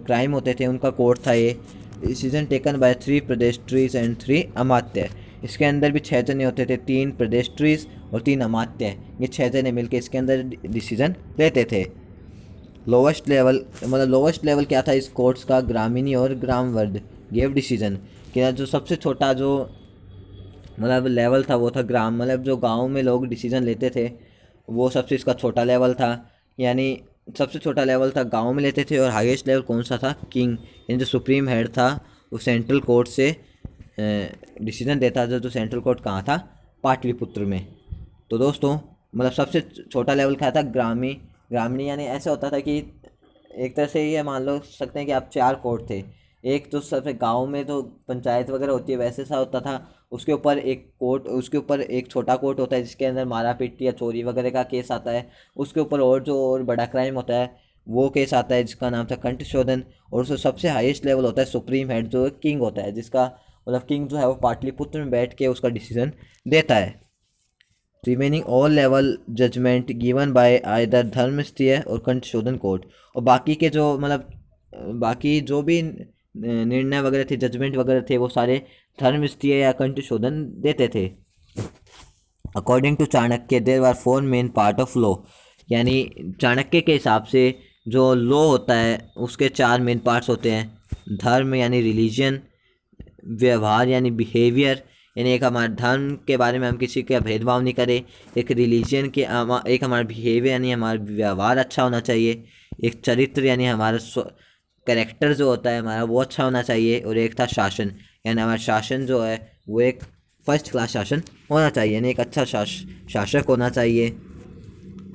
Speaker 1: क्राइम होते थे उनका कोर्ट था ये। Decision taken by 3 Pradeshtris and 3 Amatyas. इसके अंदर भी 6 जने होते थे, 3 पेडेस्ट्रीज और 3 अमात्य। ये 6 जने मिलकर इसके अंदर डिसीजन लेते थे। लोवेस्ट लेवल क्या था इस कोर्ट्स का? ग्रामीणी और ग्रामवर्द गेव डिसीजन। कि जो सबसे छोटा जो मतलब लेवल था वो था ग्राम, मतलब जो गांव में लोग डिसीजन लेते थे वो सबसे इसका छोटा लेवल था। यानी सबसे छोटा लेवल था गांव में लेते थे। और हाईएस्ट लेवल कौन सा था? किंग, यानी जो सुप्रीम हेड था वो सेंट्रल कोर्ट से डिसीजन देता था। जो सेंट्रल कोर्ट कहाँ था? पाटलिपुत्र में। तो दोस्तों मतलब सबसे छोटा लेवल क्या था? ग्रामीणी यानी ऐसा होता था कि एक तरह से ये मान लो सकते हैं कि आप 4 कोर्ट थे। एक तो सबसे गांव में तो पंचायत वगैरह होती है वैसे सा होता था, उसके ऊपर एक कोर्ट, उसके ऊपर एक छोटा कोर्ट होता है जिसके अंदर मारा पीटी या चोरी वगैरह का केस आता है। उसके ऊपर और बड़ा क्राइम होता है वो केस आता है जिसका नाम था कंठशोधन। और उसका सबसे हाईएस्ट लेवल होता है सुप्रीम हेड जो किंग होता है, जिसका मतलब किंग जो है वो पाटलिपुत्र में बैठ के उसका डिसीजन देता है। Remaining all level judgement given by either Dharmasthiya और कंठशोधन कोर्ट। और बाकी के जो मतलब बाकी जो भी निर्णय वगैरह थे, जजमेंट वगैरह थे, वो सारे धर्मस्थ्य या कंठशोधन देते थे। According to Chanakya there were 4 main part of law. यानी चाणक्य के हिसाब से जो लॉ होता है उसके 4 मेन पार्ट्स होते हैं। धर्म यानी रिलीजन, व्यवहार यानी बिहेवियर, यानी एक हमारे धर्म के बारे में हम किसी का भेदभाव नहीं करें। एक रिलीजन के एक हमारा बिहेवियर यानी हमारा व्यवहार अच्छा होना चाहिए। एक चरित्र यानी हमारा कैरेक्टर जो होता है हमारा वो अच्छा होना चाहिए। और एक था शासन, यानी हमारा शासन जो है वो एक फर्स्ट क्लास शासन होना चाहिए, यानी एक अच्छा शासक होना चाहिए।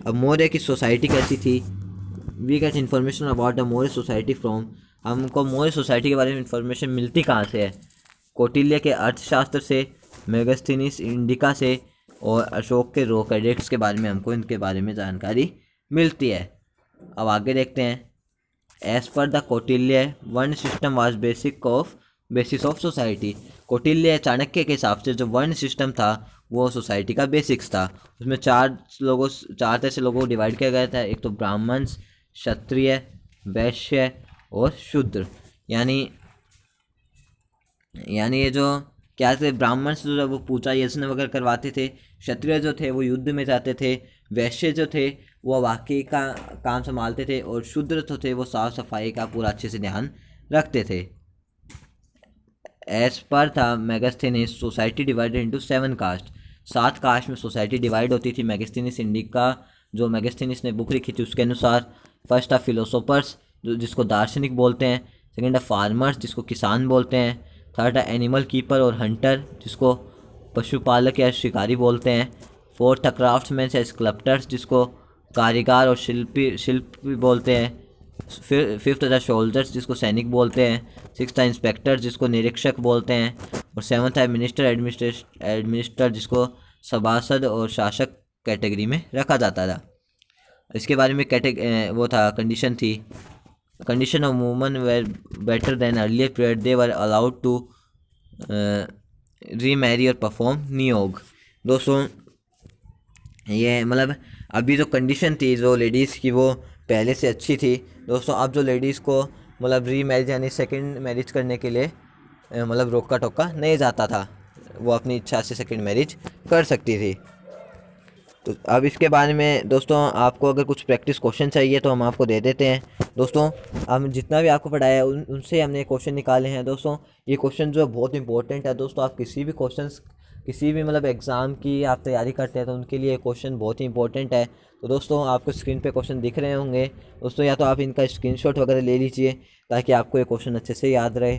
Speaker 1: अब मौर्य की सोसाइटी कैसी थी? We get information about the Maurya society from. हमको मौर्य सोसाइटी के बारे में इन्फॉर्मेशन मिलती कहाँ से है? कौटिल्य के अर्थशास्त्र से, मेगास्थनीस इंडिका से और अशोक के रॉक एडिक्ट्स के बारे में हमको इनके बारे में जानकारी मिलती है। अब आगे देखते हैं। एज पर द कौटिल्य वर्ण system was basis of society. Kautilya Chanakya के हिसाब से जो वर्ण सिस्टम था वो सोसाइटी का बेसिक्स था। उसमें 4 तरह से लोगों को डिवाइड किया गया था। एक तो ब्राह्मण, क्षत्रिय, वैश्य और शूद्र। यानी ये जो क्या थे, ब्राह्मण जो है वो पूजा यज्ञ वगैरह करवाते थे, क्षत्रिय जो थे वो युद्ध में जाते थे, वैश्य जो थे वो बाकी का काम संभालते थे और शूद्र जो थे वो साफ सफाई का पूरा अच्छे से ध्यान रखते थे। एज पर था Megasthenes society divided into 7 caste. 7 caste में सोसाइटी डिवाइड होती थी। मेगास्थनीस इंडिका जो मेगास्थनीस ने बुक लिखी थी उसके अनुसार फर्स्ट था फिलोसोफर्स जिसको दार्शनिक बोलते हैं, सेकेंड है फार्मर्स जिसको किसान बोलते हैं, थर्ड है एनिमल कीपर और हंटर जिसको पशुपालक या शिकारी बोलते हैं, फोर्थ है क्राफ्ट्समैन या स्कल्प्टर्स जिसको कारीगर और शिल्पी बोलते हैं, फिफ्थ है सोल्जर्स जिसको सैनिक बोलते हैं, सिक्स्थ है इंस्पेक्टर जिसको निरीक्षक बोलते हैं और सेवन्थ है मिनिस्टर एडमिनिस्टर जिसको सभासद और शासक कैटेगरी में रखा जाता था। इसके बारे में वो था कंडीशन थी। Condition of woman were better than earlier period. They were allowed to remarry और परफॉर्म नियोग। दोस्तों ये मतलब अभी जो कंडीशन थी जो लेडीज़ की वो पहले से अच्छी थी दोस्तों। अब जो लेडीज़ को मतलब री मैरिज यानी सेकंड मैरिज करने के लिए मतलब रोका टोका नहीं जाता था, वो अपनी इच्छा से सेकंड मैरिज कर सकती थी। तो अब इसके बारे में दोस्तों आपको अगर कुछ प्रैक्टिस क्वेश्चन चाहिए तो हम आपको दे देते हैं दोस्तों। हम जितना भी आपको पढ़ाया है उनसे हमने क्वेश्चन निकाले हैं दोस्तों। ये क्वेश्चन जो है बहुत इंपॉर्टेंट है दोस्तों। आप किसी भी क्वेश्चंस किसी भी मतलब एग्ज़ाम की आप तैयारी करते हैं तो उनके लिए क्वेश्चन बहुत ही इंपॉर्टेंट है। तो दोस्तों आपको स्क्रीन पे क्वेश्चन दिख रहे होंगे दोस्तों, या तो आप इनका स्क्रीनशॉट वगैरह ले लीजिए ताकि आपको ये क्वेश्चन अच्छे से याद रहे।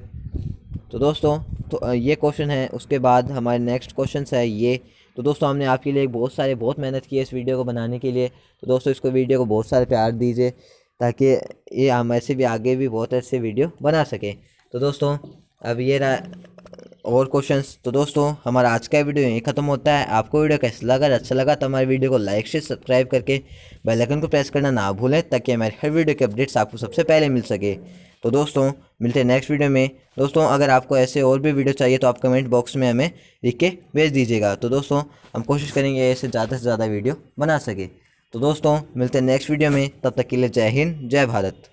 Speaker 1: तो दोस्तों तो ये क्वेश्चन है। उसके बाद हमारे नेक्स्ट क्वेश्चन है ये। तो दोस्तों हमने आपके लिए बहुत मेहनत की है इस वीडियो को बनाने के लिए। तो दोस्तों इसको वीडियो को बहुत सारे प्यार दीजिए ताकि ये हम ऐसे भी आगे भी बहुत ऐसे वीडियो बना सकें। तो दोस्तों अब ये रहा और क्वेश्चंस। तो दोस्तों हमारा आज का वीडियो यहीं ख़त्म होता है। आपको वीडियो कैसा लगा? अच्छा लगा तो हमारे वीडियो को लाइक शेयर सब्सक्राइब करके बेल आइकन को प्रेस करना ना भूलें ताकि हमारे हर वीडियो के अपडेट्स आपको सबसे पहले मिल सके। तो दोस्तों मिलते हैं नेक्स्ट वीडियो में। दोस्तों अगर आपको ऐसे और भी वीडियो चाहिए तो आप कमेंट बॉक्स में हमें लिख के भेज दीजिएगा। तो दोस्तों हम कोशिश करेंगे ऐसे ज़्यादा से ज़्यादा वीडियो बना सके। तो दोस्तों मिलते हैं नेक्स्ट वीडियो में, तब तक के लिए जय हिंद जय भारत।